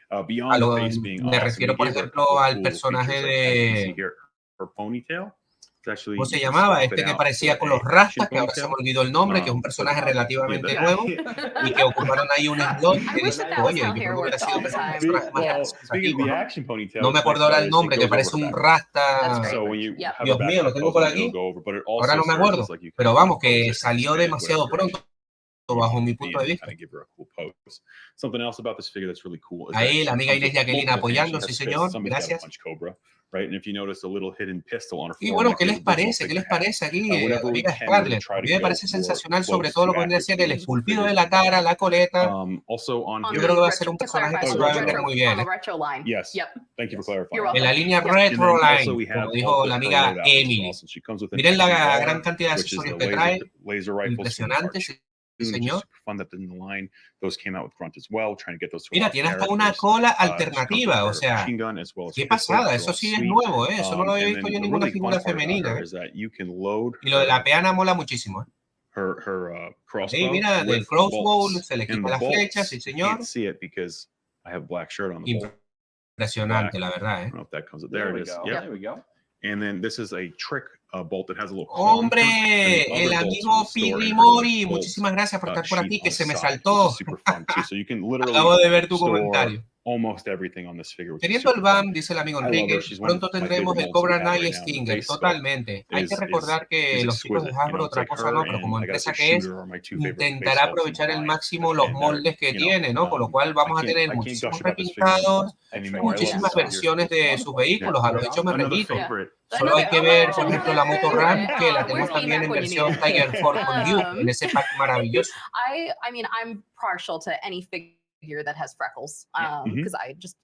Me refiero, por ejemplo, al personaje de... ¿Cómo se llamaba? Este que parecía con los rastas, que ahora se me olvidó el nombre, que es un personaje relativamente nuevo y que ocuparon ahí un slot que dice, oye, yo creo que hubiera sido un personaje más representativo, ¿no? No me acuerdo ahora el nombre, que parece un rasta. Dios mío, lo tengo por aquí. Ahora no me acuerdo. Pero vamos, que salió demasiado pronto, bajo mi punto de vista. Ahí la amiga Inés Jacqueline apoyando, sí señor, gracias. Y bueno, ¿qué les parece? ¿Qué les parece aquí, amiga Scarlett? A mí me parece sensacional, sobre todo lo que vendría a ser el esculpido de la cara, la coleta. Yo creo que va a ser un personaje que se va a vender muy bien, ¿eh? En la línea Retro Line, como dijo la amiga Emily. Miren la gran cantidad de accesorios que trae, impresionantes. Señor. Mira, tiene hasta una cola alternativa, o sea, qué pasada, eso sí es nuevo, ¿eh? Eso no lo había visto yo en ninguna figura femenina, ¿eh? Y lo de la peana mola muchísimo, ¿eh? Sí, mira, del crossbow se le quita las flechas, sí señor. I have a black shirt on the bolt. Impresionante, la verdad, I don't know if that comes up. There it is. Yeah, there we go. And then this is a trick bolt that has a little. ¡Hombre! El amigo Pirri Mori, muchísimas gracias por estar por aquí, que se me saltó. Acabo de ver tu comentario. Almost everything on this figure. Teniendo el BAM, dice el amigo Enrique, pronto tendremos el Cobra Knight Stinger, totalmente. Hay que recordar que los chicos de Hasbro otra cosa no, pero como empresa que es, intentará aprovechar al máximo los moldes que tiene, ¿no? Con lo cual vamos a tener muchísimos repintados, muchísimas versiones de sus vehículos, a lo hecho me repito. Solo hay que ver, por ejemplo, la Moto Ram, que la tenemos también en versión Tiger 4 con Duke, en ese pack maravilloso. I mean, I'm partial to any figure that has freckles, because I just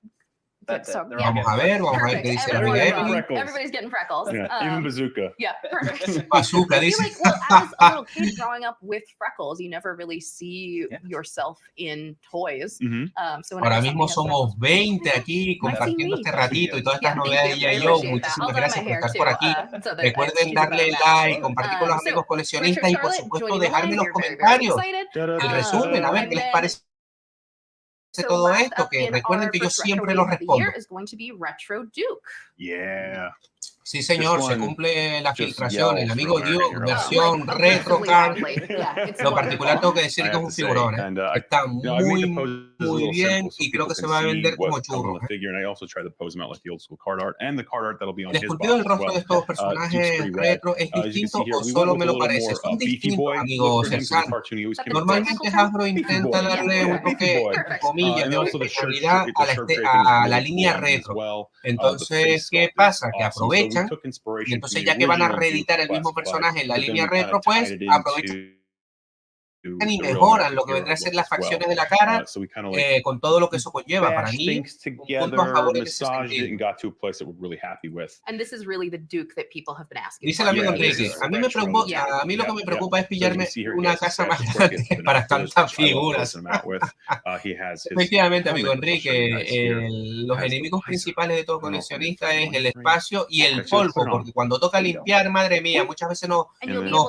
Vamos a ver qué dice la amiga Emily. Everybody's getting freckles. Even Bazooka. Yeah, perfect. Bazooka dice. I feel like, well, as a little kid growing up with freckles, you never really see yourself in toys. So ahora mismo somos 20 aquí compartiendo este ratito y todas estas novedades de G.I. Muchísimas gracias por estar por aquí. Recuerden darle like, compartir con los amigos coleccionistas y por supuesto dejarme en los comentarios el resumen, a ver qué les parece todo esto, que recuerden que yo siempre los respondo. Sí, señor, se cumple la filtración. El amigo Duke, versión retro card. Lo particular tengo que decir que es un figurón. Está muy bien y creo que se va a vender como churro. El esculpido del rostro de estos personajes retro es distinto o solo me lo parece. Son distintos, amigo Cersán. Normalmente Hasbro intenta darle un toque, comillas, de originalidad a la línea retro. Entonces, ¿qué pasa? Que aprovechan. Y entonces ya que van a reeditar el mismo personaje en la línea retro, pues aprovechan y mejoran lo que vendrá a ser las facciones de la cara con todo lo que eso conlleva. Para mí, un punto a favor en ese sentido. Dice el amigo Enrique, a mí lo que me preocupa es pillarme una casa más grande para tantas figuras. Efectivamente, amigo Enrique, los enemigos principales de todo coleccionista es el espacio y el polvo, porque cuando toca limpiar, madre mía, muchas veces nos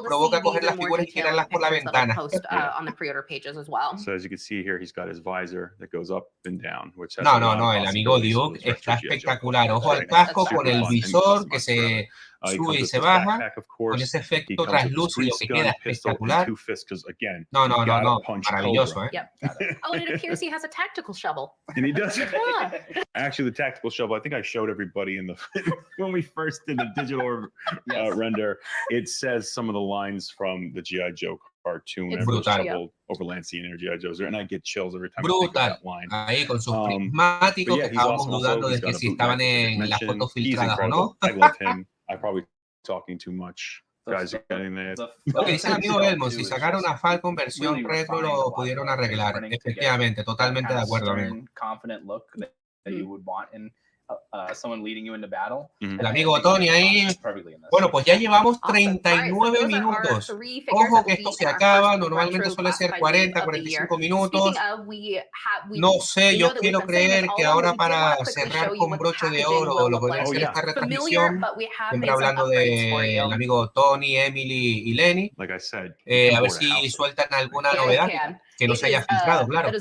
provoca coger las figuras y tirarlas por la ventana. On the pre-order pages as well. So as you can see here, he's got his visor that goes up and down, which has no, el amigo Duke está espectacular. Ojo al casco con el visor que se sube y se baja, con ese efecto translúcido que queda espectacular. No, maravilloso, Yep. Oh, and it appears he has a tactical shovel. And he does. Actually, the tactical shovel, I think I showed everybody in the when we first did the digital render. It says some of the lines from the G.I. Joe cartoon. Brutal. Over Lancey and G.I. Joe's, and I get chills every time brutal. I think of that line. Ahí con sus prismáticos que estábamos dudando de que si estaban en las fotos filtradas o no. I love him. I'm probably talking too much. Guys, Lo que dice el amigo Elmo, si sacaron a Falcon versión retro lo pudieron arreglar. Efectivamente, totalmente de acuerdo, amigo. Someone leading you into battle. El amigo Tony ahí. Bueno, pues ya llevamos 39 minutos. Ojo que esto se acaba, normalmente suele ser 40, 45 minutos. No sé, yo quiero creer que ahora para cerrar con broche de oro lo que va a ser esta retransmisión, siempre hablando del amigo Tony, Emily y Lenny, a ver si sueltan alguna novedad que no se haya filtrado, claro.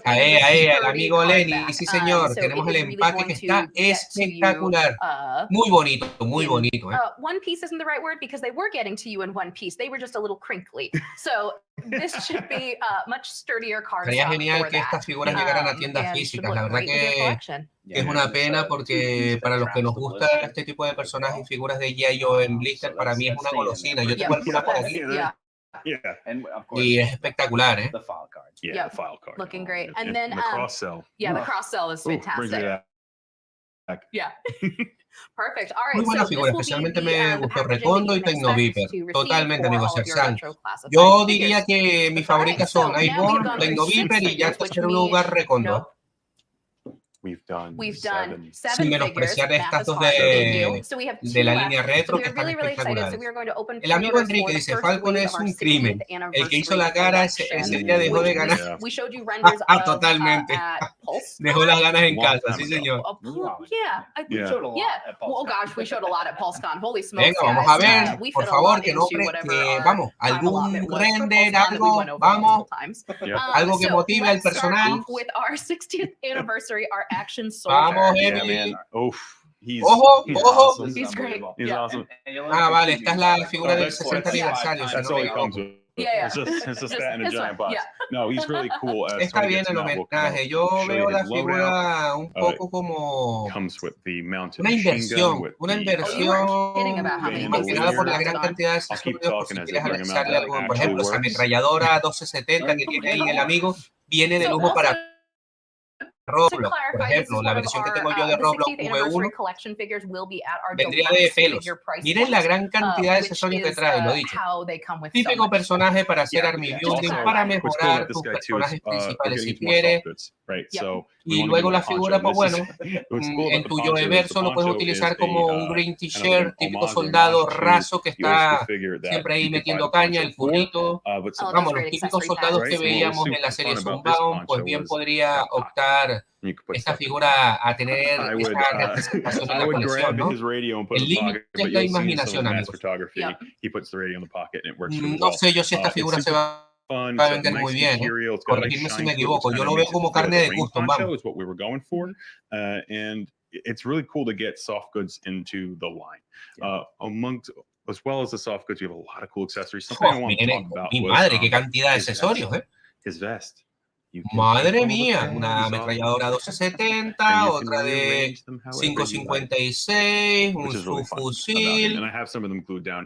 Ahí, el amigo Lenny, sí señor. Tenemos el empaque que está espectacular. Muy bonito, muy bonito. One piece isn't the right word because they were getting to you in one piece. They were just a little crinkly. So this should be much sturdier cardstock. Sería genial que estas figuras llegaran a tiendas físicas. La verdad que es una pena porque para los que nos gusta este tipo de personajes y figuras de G.I. Joe en blister, para mí es una golosina. Yo tengo alguna por aquí. Y es espectacular, ¿eh? The file card. The file card. Looking great. And then the cross cell. The cross cell is fantastic. Perfect. All right. Muy buena figura, especialmente me gustó Recondo y Tecnoviper. Totalmente, amigo Cersán. Yo diría que mis favoritas son Iceborne, Tecnoviper y ya en tercer lugar Recondo. We've done seven Sin menospreciar estas dos de la línea retro que están espectaculares. El amigo Enrique dice, Falcon es un crimen. El que hizo la cara ese día dejó de ganar. Totalmente. Dejó las ganas en casa, sí señor. Venga, vamos a ver, por favor, que no, vamos, algún render, algo, vamos, algo que motive al personal. Vamos, Emily. Ojo. Awesome. He's great. He's awesome. Vale, esta es la figura del 60 aniversario. That's all he comes with. It's just that in a giant box. No, he's really cool. Está bien el homenaje. Yo veo la figura un poco como una inversión. Mencionada por la gran cantidad de accesorios. Si quieres analizarle algo, por ejemplo, esa ametralladora 1270 que tiene ahí el amigo, viene de lujo para Roblox, por ejemplo, la versión que tengo yo de Roblox V1 vendría de pelos. Miren la gran cantidad de accesorios que trae, lo dicho. Típico personaje para hacer army building, para mejorar tus personajes principales si quieres. Y luego la figura, pues bueno, en tu Joe Verso lo puedes utilizar como un green t-shirt, típico soldado raso que está siempre ahí metiendo caña, el furrito. Vamos, los típicos soldados que veíamos en la serie Zumbound, pues bien podría optar esta figura a tener esta representación en la colección, ¿no? El límite es la imaginación, amigos. No sé yo si esta figura se va a vender muy bien, ¿eh? Corregidme si me equivoco. Yo lo veo como carne de custom, vamos. It's really cool to get soft goods into the line. As well as the soft goods, you have a lot of cool accessories. Something I want to talk about mi madre, qué cantidad de accesorios, ¿eh? His vest. Madre mía, una ametralladora 1270, otra de 5.56, un subfusil,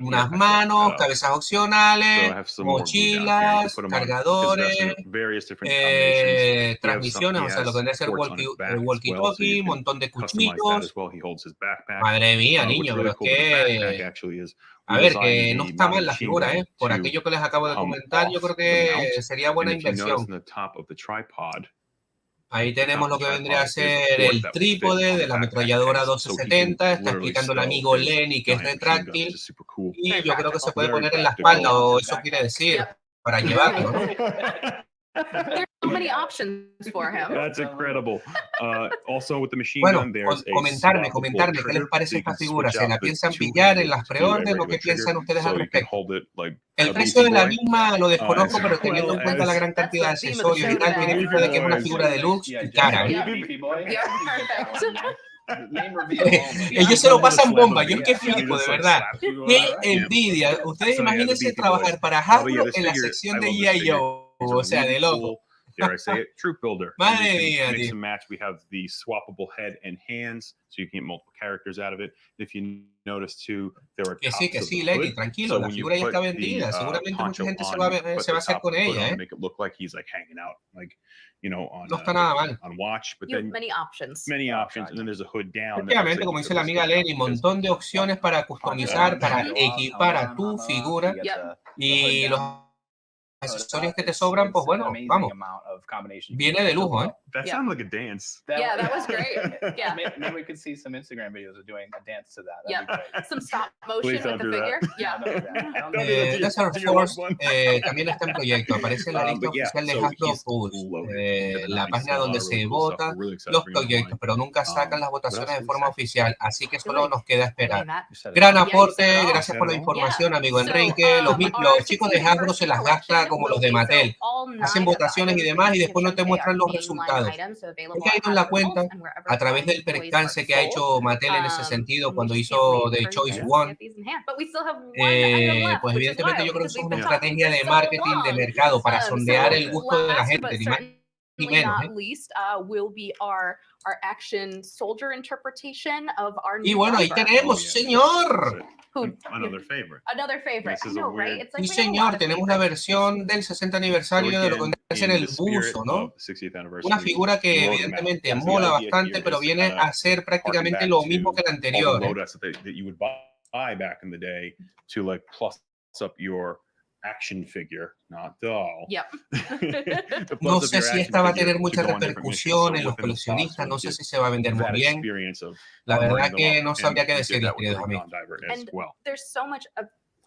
unas manos, cabezas opcionales, mochilas, cargadores, transmisiones, o sea, lo que vendría a ser el walkie-talkie, un montón de cuchillos. Madre mía, niño, pero es que... A ver, que no está mal la figura, ¿eh? Por aquello que les acabo de comentar, yo creo que sería buena inversión. Ahí tenemos lo que vendría a ser el trípode de la ametralladora 1270. Está explicando el amigo Lenny que es retráctil. Y yo creo que se puede poner en la espalda, o eso quiere decir, para llevarlo, ¿no? There's so many options for him. That's incredible. Also with the machine bueno, gun, there's comentarme qué les parece esta figura. ¿Se la piensan pillar en las pre-orden o qué piensan ustedes al respecto? El precio de la misma lo desconozco, pero teniendo en cuenta la gran cantidad de accesorios y tal, tiene pinta de que es una figura deluxe y cara. Ellos se lo pasan bomba. Yo es que flipo, de verdad. Qué envidia. Ustedes imagínense trabajar para Hasbro en la sección de G.I. O sea, de loco. Dare I say it, Troop Builder. Madre mía, mix and match. We have the swappable head and hands, so you can get multiple characters out of it. If you notice too, there are que sí, Lenny, tranquilo, la figura ya está vendida. Seguramente mucha gente se va a hacer con ella, ¿eh? Make it look like he's like hanging out, like, you know, on, no está nada mal. On watch, but then many options, and then there's a hood down. Obviamente, como dice la amiga Lenny, montón de opciones para customizar, para equipar a tu figura y los accesorios que te sobran, pues bueno, vamos, viene de lujo, ¿eh? That sounded like a dance. Yeah, that was great. Yeah, maybe we could see some Instagram videos of doing a dance to that. Yeah, some stop motion with the figure. Yeah. Desert Force también está en proyecto. Aparece en la lista oficial de Hasbro Pulse, la página donde se votan los proyectos, pero nunca sacan las votaciones de forma oficial, así que solo nos queda esperar. Gran aporte, gracias por la información, amigo Enrique. Los chicos de Hasbro se las gastan como los de Mattel. Hacen votaciones y demás y después no te muestran los resultados. He caído en la cuenta a través del percance que ha hecho Mattel en ese sentido cuando hizo The Choice One. Pues evidentemente yo creo que eso es una estrategia de marketing de mercado para sondear el gusto de la gente, ni más ni menos. Y bueno, ahí tenemos, señor. Another favorite. Sí, señor, tenemos una versión del 60 aniversario de lo que es en el buzo, ¿no? Una figura que evidentemente mola bastante, pero viene a ser prácticamente lo mismo que la anterior. action figure, not doll. No sé si esta va a tener mucha repercusión en los coleccionistas, no sé si se va a vender muy bien. La verdad que no sabría qué decir, queridos amigos. And there's so much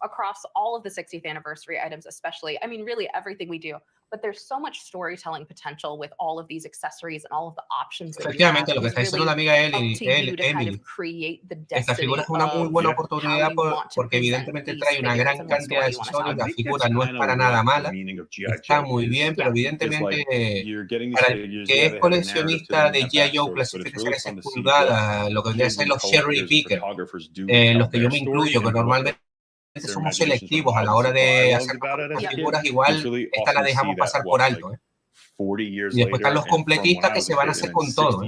across all of the 60th anniversary items, especially. I mean, really everything we do. But there's so much storytelling potential with all of these accessories and all of the options. Efectivamente, lo que está diciendo la amiga Emily, esta figura es una muy buena oportunidad porque evidentemente trae una gran cantidad de accesorios. La figura no es para nada mala, está muy bien, pero evidentemente para el que es coleccionista de G.I. Joe, clasificación 6 pulgadas, lo que vendría a ser los cherry picker, los que yo me incluyo, que normalmente somos selectivos a la hora de hacer figuras, igual esta la dejamos pasar por alto. Y después están los completistas que se van a hacer con todo.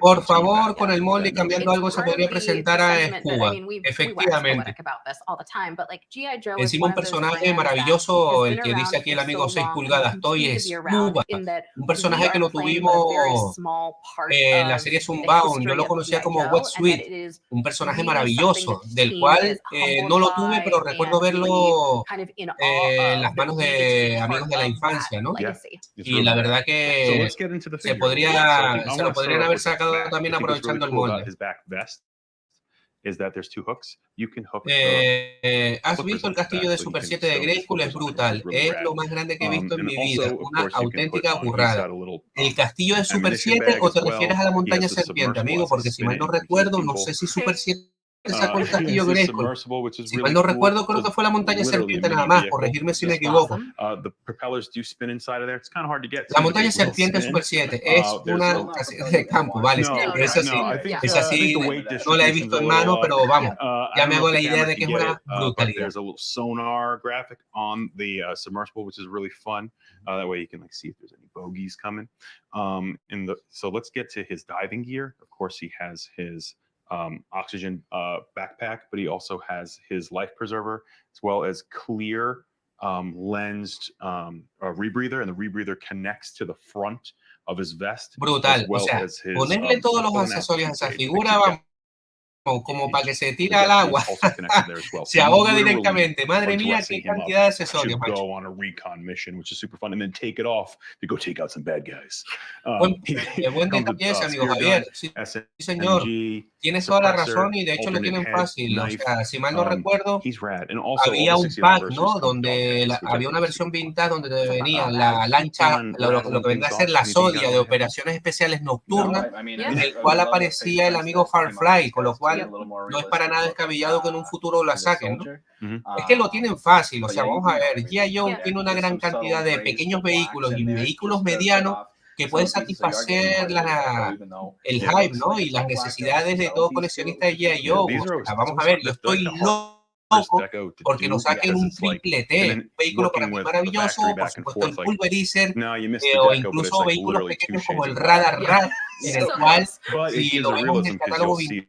Por favor, con el molde cambiando algo se podría presentar a Scuba. Efectivamente. Encima un personaje maravilloso, el que dice aquí el amigo 6 pulgadas, Toy Scuba. Un personaje que lo tuvimos en la serie Sunbound. Yo lo conocía como Wetsuit. Un personaje maravilloso, del cual no lo tuve, pero recuerdo verlo en las manos de amigos de la infancia, ¿no? Y la verdad que se lo podrían haber sacado también aprovechando el molde. ¿Has visto el castillo de Super 7 de Grayskull? Es brutal. Es lo más grande que he visto en mi vida. Una auténtica burrada. ¿El castillo de Super 7 o te refieres a la montaña serpiente, amigo? Porque si mal no recuerdo, no sé si Super 7 sacó el castillo Grayskull. Si mal no recuerdo, creo que fue la montaña serpiente nada más. Corregirme si me equivoco. La montaña serpiente Super 7 es una de campo, vale. Esa sí no la he visto en mano, pero vamos, ya me hago la idea de que es una brutalidad. There's a little sonar graphic on the submersible, which is really fun. That way you can like see if there's any bogeys coming. So let's get to his diving gear. Of course, he has his oxygen backpack, but he also has his life preserver as well as clear lensed rebreather, and the rebreather connects to the front of his vest. Brutal, o sea, ponerle todos los accesorios a esa figura, vamos, como para que se tira al agua, se ahoga directamente. Madre mía, qué cantidad de accesorios, macho. Buen detalle ese, amigo Javier. Sí, señor. Tienes toda la razón y de hecho lo tienen fácil. O sea, si mal no recuerdo, había un pack, ¿no? Donde había una versión vintage donde te venía la lancha, lo que vendría a ser la Zodiac de operaciones especiales nocturnas, en el cual aparecía el amigo Firefly, con lo cual no es para nada descabellado que en un futuro la saquen, ¿no? Es que lo tienen fácil, o sea, vamos a ver, G.I. Joe tiene una gran cantidad de pequeños vehículos y vehículos medianos que pueden satisfacer el hype, ¿no? Y las necesidades de todo coleccionista de G.I. Joe. O sea, vamos a ver, yo estoy loco porque nos saquen un triple T, un vehículo para mí maravilloso, por supuesto el Pulverizer, o incluso vehículos pequeños como el Radar Rat, en el cual, si lo vemos en el catálogo vintage,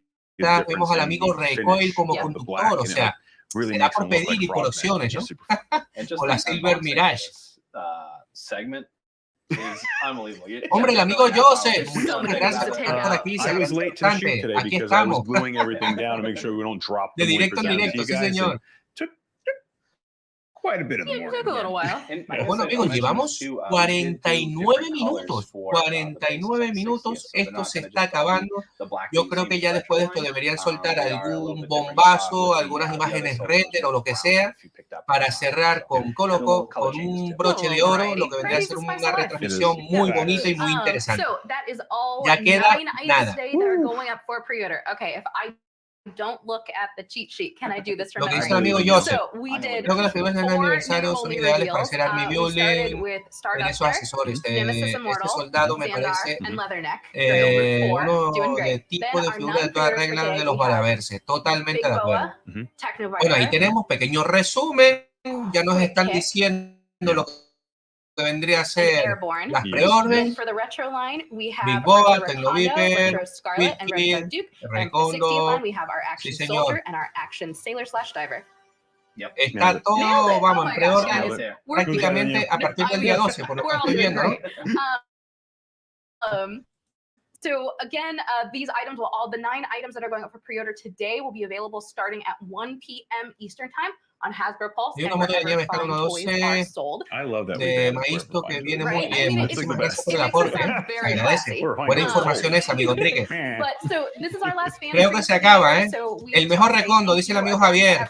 vemos al amigo Recoil como conductor, o sea, será por pedir y por opciones, ¿no? O la Silver Mirage. Hombre, el amigo Joseph, muchas gracias por estar aquí. Aquí estamos. De directo en directo, sí, señor. Bueno, amigos, llevamos 49 minutos. 49 minutos. Esto se está acabando. Yo creo que ya después de esto deberían soltar algún bombazo, algunas imágenes render o lo que sea, para cerrar con Coloco, con un broche de oro, lo que vendría a ser una retransmisión muy bonita y muy interesante. Ya queda nada. Don't look at the cheat sheet. Can I do this from Lo que dice el amigo Joseph. Creo que las figuras de aniversario son ideales para hacer Army Building en esos accesorios. Este soldado me parece uno de tipo de figura de toda regla de los Balaverse. Totalmente de acuerdo. Bueno, ahí tenemos pequeño resumen. Ya nos están diciendo lo que vendría a ser las preorden, Big Boba, Tecnoviper, Quick, Recondo, sí señor. Está todo, vamos, en preorden prácticamente a partir del día 12, por lo que estoy viendo, ¿no? So again, these items will the 9 items that are going up for pre-order today will be available starting at 1 p.m. Eastern time on Hasbro Pulse and wherever fine toys are sold. I love that. De Maisto que viene muy bien. Muchísimas gracias por el aporte. Se agradece. Buena información esa, amigo Enrique. Creo que se acaba, ¿eh? El mejor recondo, dice el amigo Javier.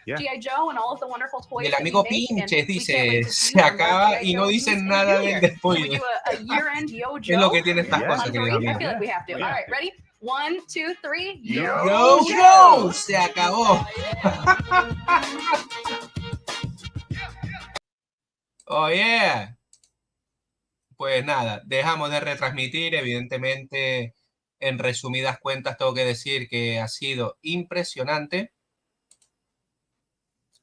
Y el amigo Pinches dice, se acaba y no dicen nada del spoiler. Es lo que tiene estas cosas, querido amigo. All right, ready? 1, 2, 3. Yo, se acabó. Oh, yeah. Pues nada, dejamos de retransmitir. Evidentemente, en resumidas cuentas, tengo que decir que ha sido impresionante.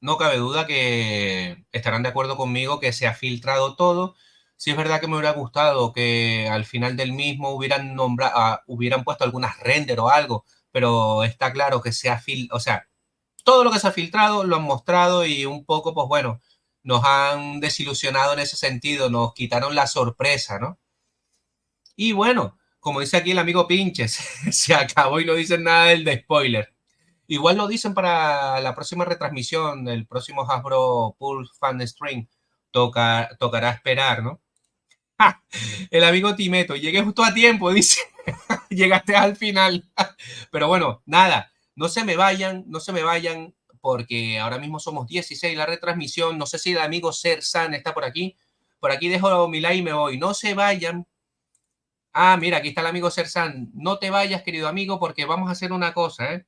No cabe duda que estarán de acuerdo conmigo que se ha filtrado todo. Sí es verdad que me hubiera gustado que al final del mismo hubieran puesto algunas render o algo, pero está claro que o sea, todo lo que se ha filtrado lo han mostrado y un poco, pues bueno, nos han desilusionado en ese sentido, nos quitaron la sorpresa, ¿no? Y bueno, como dice aquí el amigo Pinches, se acabó y no dicen nada del de spoiler. Igual lo dicen para la próxima retransmisión, el próximo Hasbro Pulse Fan Stream. Tocará esperar, ¿no? ¡Ja! El amigo Timeto, llegué justo a tiempo, dice. Llegaste al final. Pero bueno, nada, no se me vayan, porque ahora mismo somos 16 la retransmisión. No sé si el amigo Sersan está por aquí. Por aquí dejo mi like y me voy. No se vayan. Ah, mira, aquí está el amigo Sersan. No te vayas, querido amigo, porque vamos a hacer una cosa, ¿eh?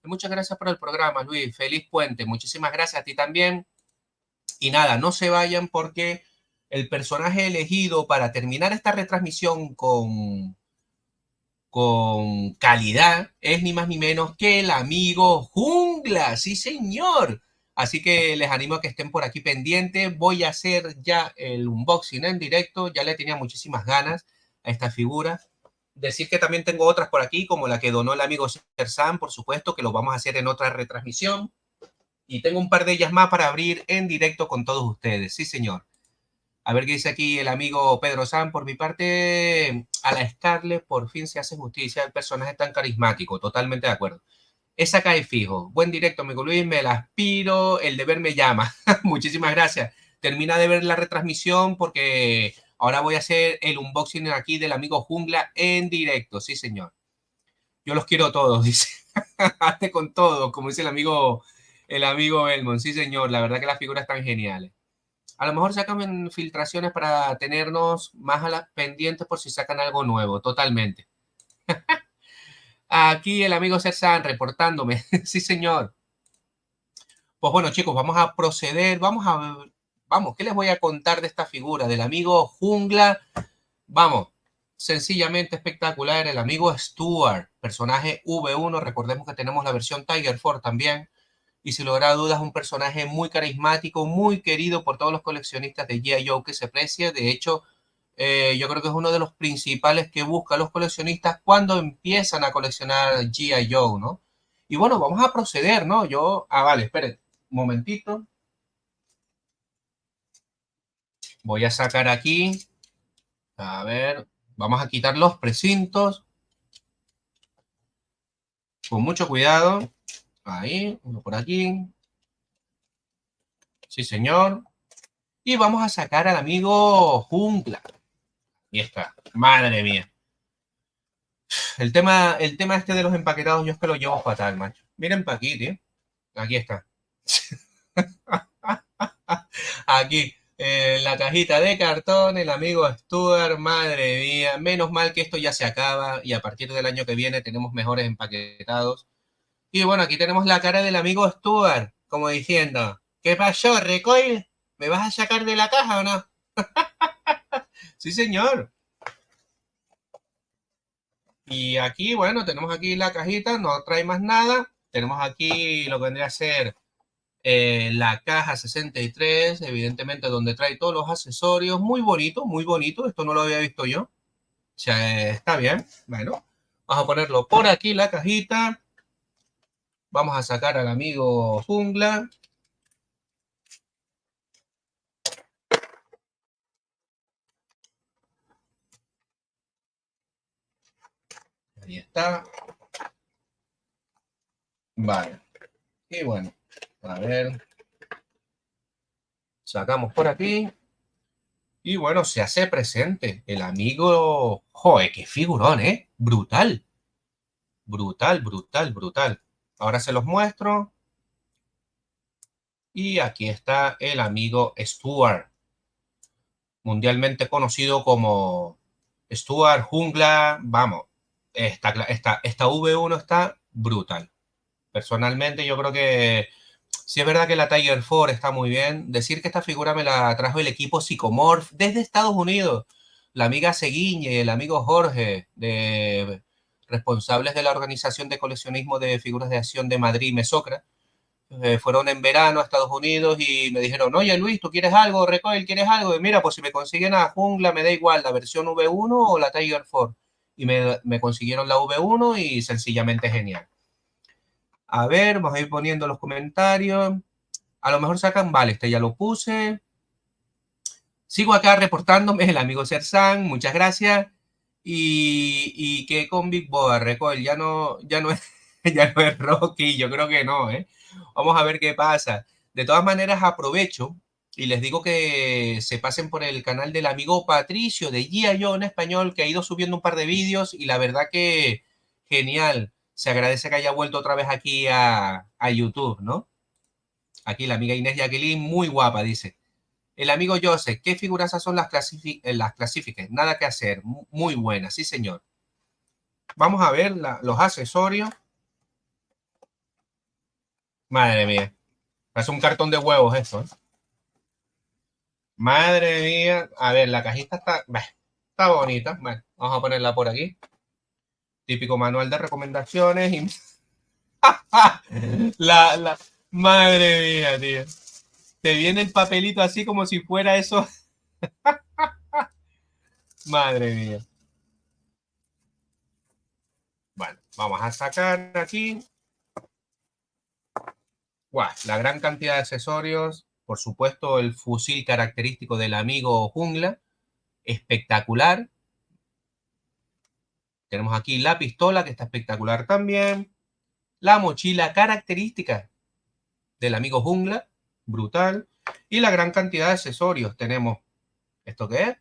Muchas gracias por el programa, Luis. Feliz puente. Muchísimas gracias a ti también. Y nada, no se vayan porque el personaje elegido para terminar esta retransmisión con calidad es ni más ni menos que el amigo Jungla. Sí, señor. Así que les animo a que estén por aquí pendientes. Voy a hacer ya el unboxing en directo. Ya le tenía muchísimas ganas a esta figura. Decir que también tengo otras por aquí, como la que donó el amigo Sersan, por supuesto, que lo vamos a hacer en otra retransmisión. Y tengo un par de ellas más para abrir en directo con todos ustedes. Sí, señor. A ver qué dice aquí el amigo Pedro San. Por mi parte, a la Scarlett por fin se hace justicia. El personaje tan carismático. Totalmente de acuerdo. Esa cae fijo. Buen directo, amigo Luis. Me la aspiro. El deber me llama. Muchísimas gracias. Termina de ver la retransmisión porque ahora voy a hacer el unboxing aquí del amigo Jungla en directo. Sí, señor. Yo los quiero todos, dice. Hazte con todo, como dice el amigo Elmon. Sí, señor. La verdad que las figuras están geniales. A lo mejor sacan filtraciones para tenernos más a las pendientes por si sacan algo nuevo. Totalmente. Aquí el amigo César reportándome. Sí, señor. Pues bueno, chicos, vamos a proceder. Vamos, ¿qué les voy a contar de esta figura? Del amigo Jungla. Vamos, sencillamente espectacular. El amigo Stuart, personaje V1. Recordemos que tenemos la versión Tiger 4 también. Y sin lugar a dudas, un personaje muy carismático, muy querido por todos los coleccionistas de G.I. Joe que se aprecia. De hecho, yo creo que es uno de los principales que buscan los coleccionistas cuando empiezan a coleccionar G.I. Joe, ¿no? Y bueno, vamos a proceder, ¿no? Vale, esperen, un momentito. Voy a sacar aquí. A ver, vamos a quitar los precintos. Con mucho cuidado. Ahí, uno por aquí. Sí, señor. Y vamos a sacar al amigo Jungla. Y está. Madre mía. El tema este de los empaquetados, yo es que lo llevo fatal, macho. Miren para aquí, tío. Aquí está. Aquí. En la cajita de cartón, el amigo Stuart. Madre mía. Menos mal que esto ya se acaba. Y a partir del año que viene tenemos mejores empaquetados. Y bueno, aquí tenemos la cara del amigo Stuart. Como diciendo, ¿qué pasó, Recoil? ¿Me vas a sacar de la caja o no? Sí, señor. Y aquí, bueno, tenemos aquí la cajita, no trae más nada. Tenemos aquí lo que vendría a ser la caja 63, evidentemente, donde trae todos los accesorios. Muy bonito, muy bonito. Esto no lo había visto yo. O sea, está bien. Bueno, vamos a ponerlo por aquí, la cajita. Vamos a sacar al amigo Jungla. Ahí está. Vale. Y bueno, a ver. Sacamos por aquí. Y bueno, se hace presente el amigo... ¡Joder, qué figurón, Brutal. Brutal, brutal, brutal. Ahora se los muestro. Y aquí está el amigo Stuart. Mundialmente conocido como Stuart Jungla. Vamos, esta V1 está brutal. Personalmente yo creo que sí es verdad que la Tiger 4 está muy bien. Decir que esta figura me la trajo el equipo Psychomorph desde Estados Unidos. La amiga Seguiñe, el amigo Jorge, responsables de la organización de coleccionismo de figuras de acción de Madrid, Mesocra. Fueron en verano a Estados Unidos y me dijeron, oye Luis, ¿tú quieres algo? Recoil, ¿quieres algo? Y mira, pues si me consiguen a Jungla, me da igual la versión V1 o la Tiger 4. Y me consiguieron la V1 y sencillamente genial. A ver, vamos a ir poniendo los comentarios. A lo mejor sacan, vale, este ya lo puse. Sigo acá reportándome, el amigo Sersan, muchas gracias. Y que con Big Boa, Recoil, ya no es Rocky, yo creo que no, Vamos a ver qué pasa. De todas maneras, aprovecho y les digo que se pasen por el canal del amigo Patricio de G.I. Joe en español, que ha ido subiendo un par de vídeos y la verdad que genial. Se agradece que haya vuelto otra vez aquí a YouTube, ¿no? Aquí la amiga Inés Jacqueline, muy guapa, dice. El amigo Joseph, ¿qué figuras son las clasifiques? Nada que hacer, muy buenas, sí señor. Vamos a ver los accesorios. Madre mía. Parece un cartón de huevos esto, Madre mía. A ver, la cajita está bonita. Bueno, vamos a ponerla por aquí. Típico manual de recomendaciones. Y... Madre mía, tío. Te viene el papelito así como si fuera eso. Madre mía. Bueno, vamos a sacar aquí. Guau, la gran cantidad de accesorios. Por supuesto, el fusil característico del amigo Jungla. Espectacular. Tenemos aquí la pistola, que está espectacular también. La mochila característica del amigo Jungla. Brutal. Y la gran cantidad de accesorios. Tenemos, ¿esto qué es?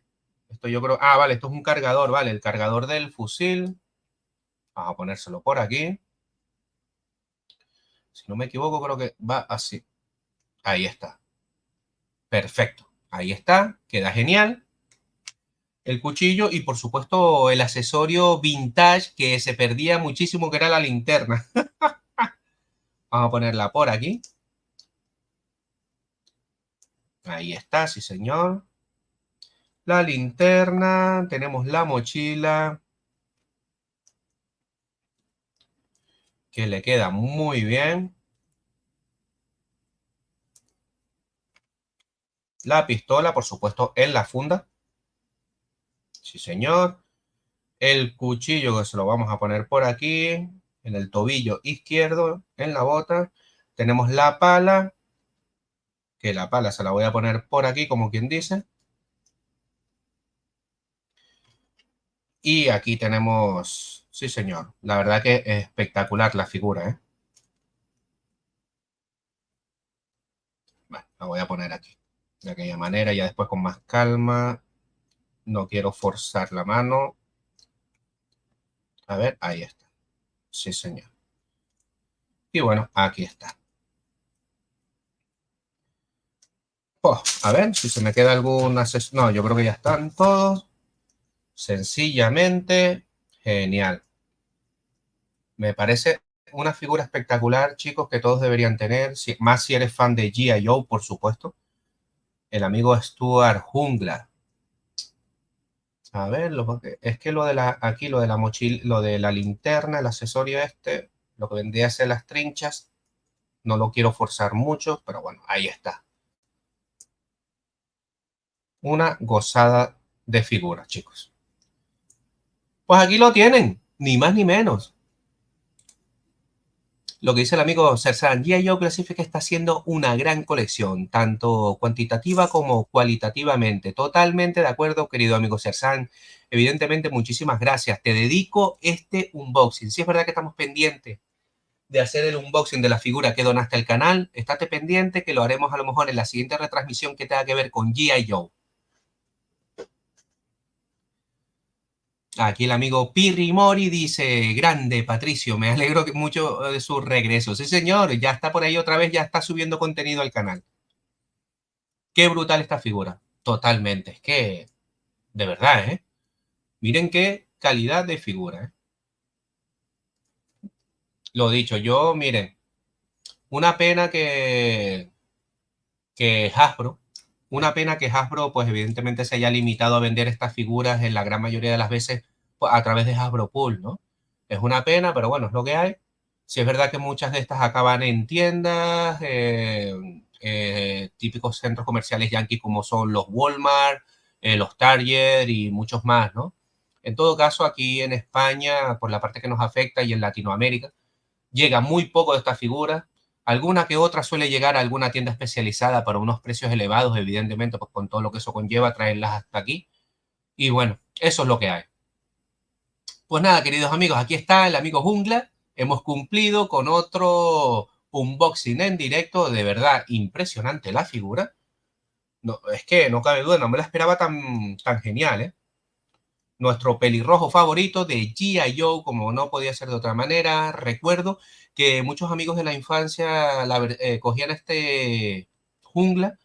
Esto yo creo... Ah, vale, esto es un cargador, vale. El cargador del fusil. Vamos a ponérselo por aquí. Si no me equivoco, creo que va así. Ahí está. Perfecto. Ahí está. Queda genial. El cuchillo y, por supuesto, el accesorio vintage que se perdía muchísimo, que era la linterna. Vamos a ponerla por aquí. Ahí está, sí señor. La linterna. Tenemos la mochila. Que le queda muy bien. La pistola, por supuesto, en la funda. Sí, señor. El cuchillo que se lo vamos a poner por aquí, en el tobillo izquierdo, en la bota. Tenemos la pala, que la pala se la voy a poner por aquí, como quien dice. Y aquí tenemos, sí señor, la verdad que es espectacular la figura, Bueno, la voy a poner aquí, de aquella manera, ya después con más calma. No quiero forzar la mano. A ver, ahí está. Sí, señor. Y bueno, aquí está. Oh, a ver si se me queda alguna... No, yo creo que ya están todos. Sencillamente, genial. Me parece una figura espectacular, chicos, que todos deberían tener. Más si eres fan de G.I. Joe, por supuesto. El amigo Stuart Jungla. A ver, es que aquí lo de la mochila, lo de la linterna, el accesorio este, lo que vendría a ser las trinchas, no lo quiero forzar mucho, pero bueno, ahí está. Una gozada de figuras, chicos. Pues aquí lo tienen, ni más ni menos. Lo que dice el amigo Sersan, G.I. Joe Classific está haciendo una gran colección, tanto cuantitativa como cualitativamente. Totalmente de acuerdo, querido amigo Sersan. Evidentemente, muchísimas gracias. Te dedico este unboxing. Si es verdad que estamos pendientes de hacer el unboxing de la figura que donaste al canal, estate pendiente que lo haremos a lo mejor en la siguiente retransmisión que tenga que ver con G.I. Joe. Aquí el amigo Pirri Mori dice, grande Patricio, me alegro mucho de su regreso. Sí, señor, ya está por ahí otra vez, ya está subiendo contenido al canal. Qué brutal esta figura, totalmente. Es que, de verdad, ¿eh? Miren qué calidad de figura, ¿eh? Lo dicho, yo, miren, una pena que Hasbro, pues evidentemente se haya limitado a vender estas figuras en la gran mayoría de las veces a través de Hasbro Pool, ¿no? Es una pena, pero bueno, es lo que hay. Sí es verdad que muchas de estas acaban en tiendas, típicos centros comerciales yankees como son los Walmart, los Target y muchos más, ¿no? En todo caso, aquí en España, por la parte que nos afecta y en Latinoamérica, llega muy poco de estas figuras. Alguna que otra suele llegar a alguna tienda especializada para unos precios elevados, evidentemente, pues con todo lo que eso conlleva, traerlas hasta aquí. Y bueno, eso es lo que hay. Pues nada, queridos amigos, aquí está el amigo Jungla. Hemos cumplido con otro unboxing en directo. De verdad, impresionante la figura. No, es que no cabe duda, no me la esperaba tan genial, ¿eh? Nuestro pelirrojo favorito de G.I. Joe, como no podía ser de otra manera. Recuerdo que muchos amigos de la infancia cogían este Jungla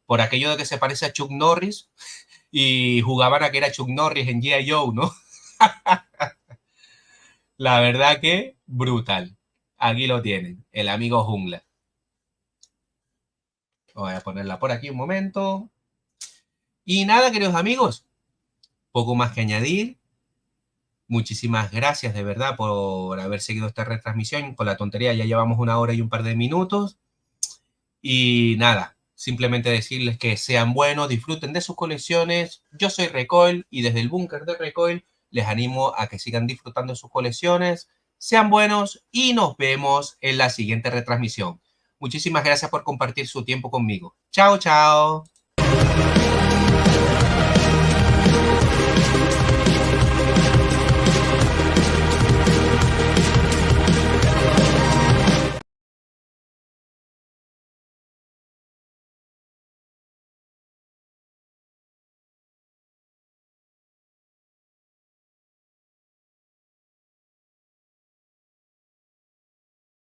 por aquello de que se parece a Chuck Norris y jugaban a que era Chuck Norris en G.I. Joe, ¿no? La verdad que brutal. Aquí lo tienen, el amigo Jungla. Voy a ponerla por aquí un momento. Y nada, queridos amigos, poco más que añadir. Muchísimas gracias de verdad por haber seguido esta retransmisión. Con la tontería ya llevamos 1 hora y un par de minutos. Y nada, simplemente decirles que sean buenos, disfruten de sus colecciones. Yo soy Recoil y desde el búnker de Recoil les animo a que sigan disfrutando de sus colecciones. Sean buenos y nos vemos en la siguiente retransmisión. Muchísimas gracias por compartir su tiempo conmigo. Chao, chao.